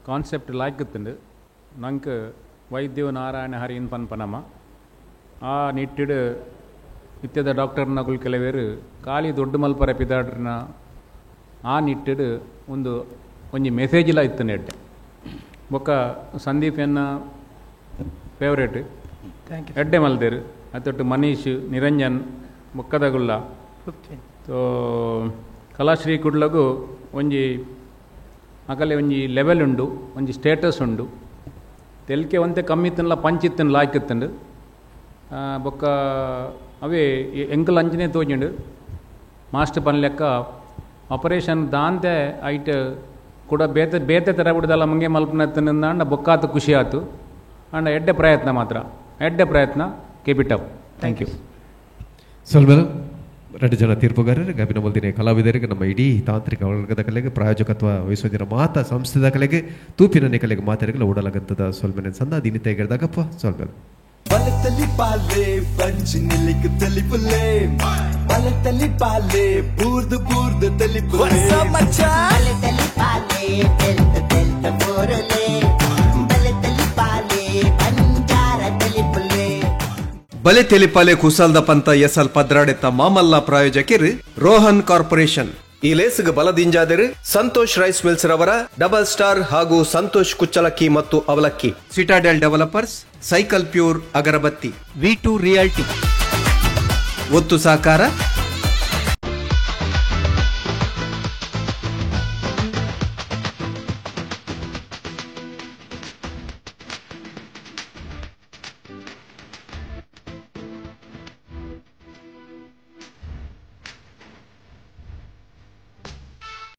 ಕಾನ್ಸೆಪ್ಟ್ ಲಾಯ್ಕತ್ತುಂಡು ನಂಗೆ ವೈದ್ಯು ನಾರಾಯಣ ಹರಿಯನ್ ಪನ್ಪನಮ್ಮ ಆ ನಿಟ್ಟಿಡು ಇತ್ಯದ ಡಾಕ್ಟರ್ನಗಳು ಕೆಲವೇರು ಖಾಲಿ ದೊಡ್ಡ ಮಲ್ಪರ ಪಿದಾಡ್ರನ ಆ ನಿಟ್ಟಿಡು ಒಂಜಿ ಮೆಸೇಜಿಲ ಇತ್ತು ನೆಡ್ಡೆ ಬೊಕ್ಕ ಸಂದೀಪ್ ಎನ್ನ ಫೇವ್ರೇಟ್ ಎಡ್ಡೆ ಮಲ್ದೇರು ಅತ್ತೊಟ್ಟು ಮನೀಶ್ ನಿರಂಜನ್ ಬೊಕ್ಕದಗುಲ್ಲ ತೋ ಕಲಾಶ್ರೀ ಕುಡ್ಲಗು ಒಂಜಿ ಅಕಲೆ ಒಂಜಿ ಲೆವೆಲ್ ಉಂಡು ಒಂಜಿ ಸ್ಟೇಟಸ್ ಉಂಡು ತೆಲ್ಕೆ ಒಂತೆ ಕಮ್ಮಿತ್ತನ್ಲ ಪಂಚಿತ್ತನ್ ಲಾಯ್ಕತ್ತಂಡು ಬೊಕ್ಕ ಅವೇ ಎಂಕಲ್ ಅಂಚನೆ ತೋಜುಂಡು ಮಾಸ್ಟರ್ ಪನ್ ಲೆಕ್ಕ ಆಪರೇಷನ್ ದಾಂತೆ ಐಟ್ ಕೂಡ ಬೇತೆ ತರ ಬಿಡದಲ್ಲ ಮಂಗೆ ಮಲ್ಪನತ್ತನಿಂದ ಅಂಡ ಬೊಕ್ಕಾತು ಖುಷಿ ಆಯ್ತು ಅಂಡ ಎಡ್ಡೆ ಪ್ರಯತ್ನ keep it up thank you ಸ್ವಲ್ಪ 2 ಜನ ತೀರ್ಪುಗಾರರಿಗೆ ಅಭಿನವಲ್ದಿನ ಕಲಾವಿದರಿಗೆ ನಮ್ಮ ಇಡೀ ತಾಂತ್ರಿಕ ವರ್ಗದ ಕಲೆಗೆ ಪ್ರಾಯೋಜಕತ್ವ ವಹಿಸೋದಿನ ಮಾತ ಸಂಸ್ಥೆದ ಕಲೆಗೆ ತೂಪಿನ ಕಲೆಗೆ ಮಾತಾಡಗಲ ಓಡಲಾಗಂತದ ಸ್ವಲ್ಪ ಸಂದ ದಿನಿತ ಗೆಡ್ದಾಗಪ್ಪ ಸ್ವಲ್ಪ ಬಲತಲಿ ಪಾಲೆ ಪಂಚ್ ನಿಲಿಕ್ ತಲಿ ಪುಲೆ ಬಲತಲಿ ಪಾಲೆ ಬೂರ್ದು ತಲಿ ಪುಲೆ ಬಲತಲಿ ಪಾಲೆ ತೆಲ್ತ ಪೋರಲೆ ಬಲತಲಿ ಪಾಲೆ ಪಂಜಾರ ತಲಿ ಪುಲೆ ಬಲೆ ತೆಲಿಪಾಲೆ ಕುಸಲ್ದ ಪಂತ ಎಸಲ್ ಪದ್ರಾಡೆತ್ತ ಮಾಮಲ್ಲ ಪ್ರಾಯೋಜಕರು ರೋಹನ್ ಕಾರ್ಪೊರೇಷನ್ ಈ ಲೇಸ್ಗೆ ಬಲದಿಂಜಾದರು ಸಂತೋಷ್ ರೈಸ್ ಮಿಲ್ಸ್ ರವರ ಡಬಲ್ ಸ್ಟಾರ್ ಹಾಗೂ ಸಂತೋಷ್ ಕುಚ್ಚಲಕ್ಕಿ ಮತ್ತು ಅವಲಕ್ಕಿ ಸಿಟಾಡೆಲ್ ಡೆವಲಪರ್ಸ್ ಸೈಕಲ್ ಪ್ಯೂರ್ ಅಗರಬತ್ತಿ V2 ರಿಯಾಲ್ಟಿ ಒತ್ತು ಸಾಕಾರ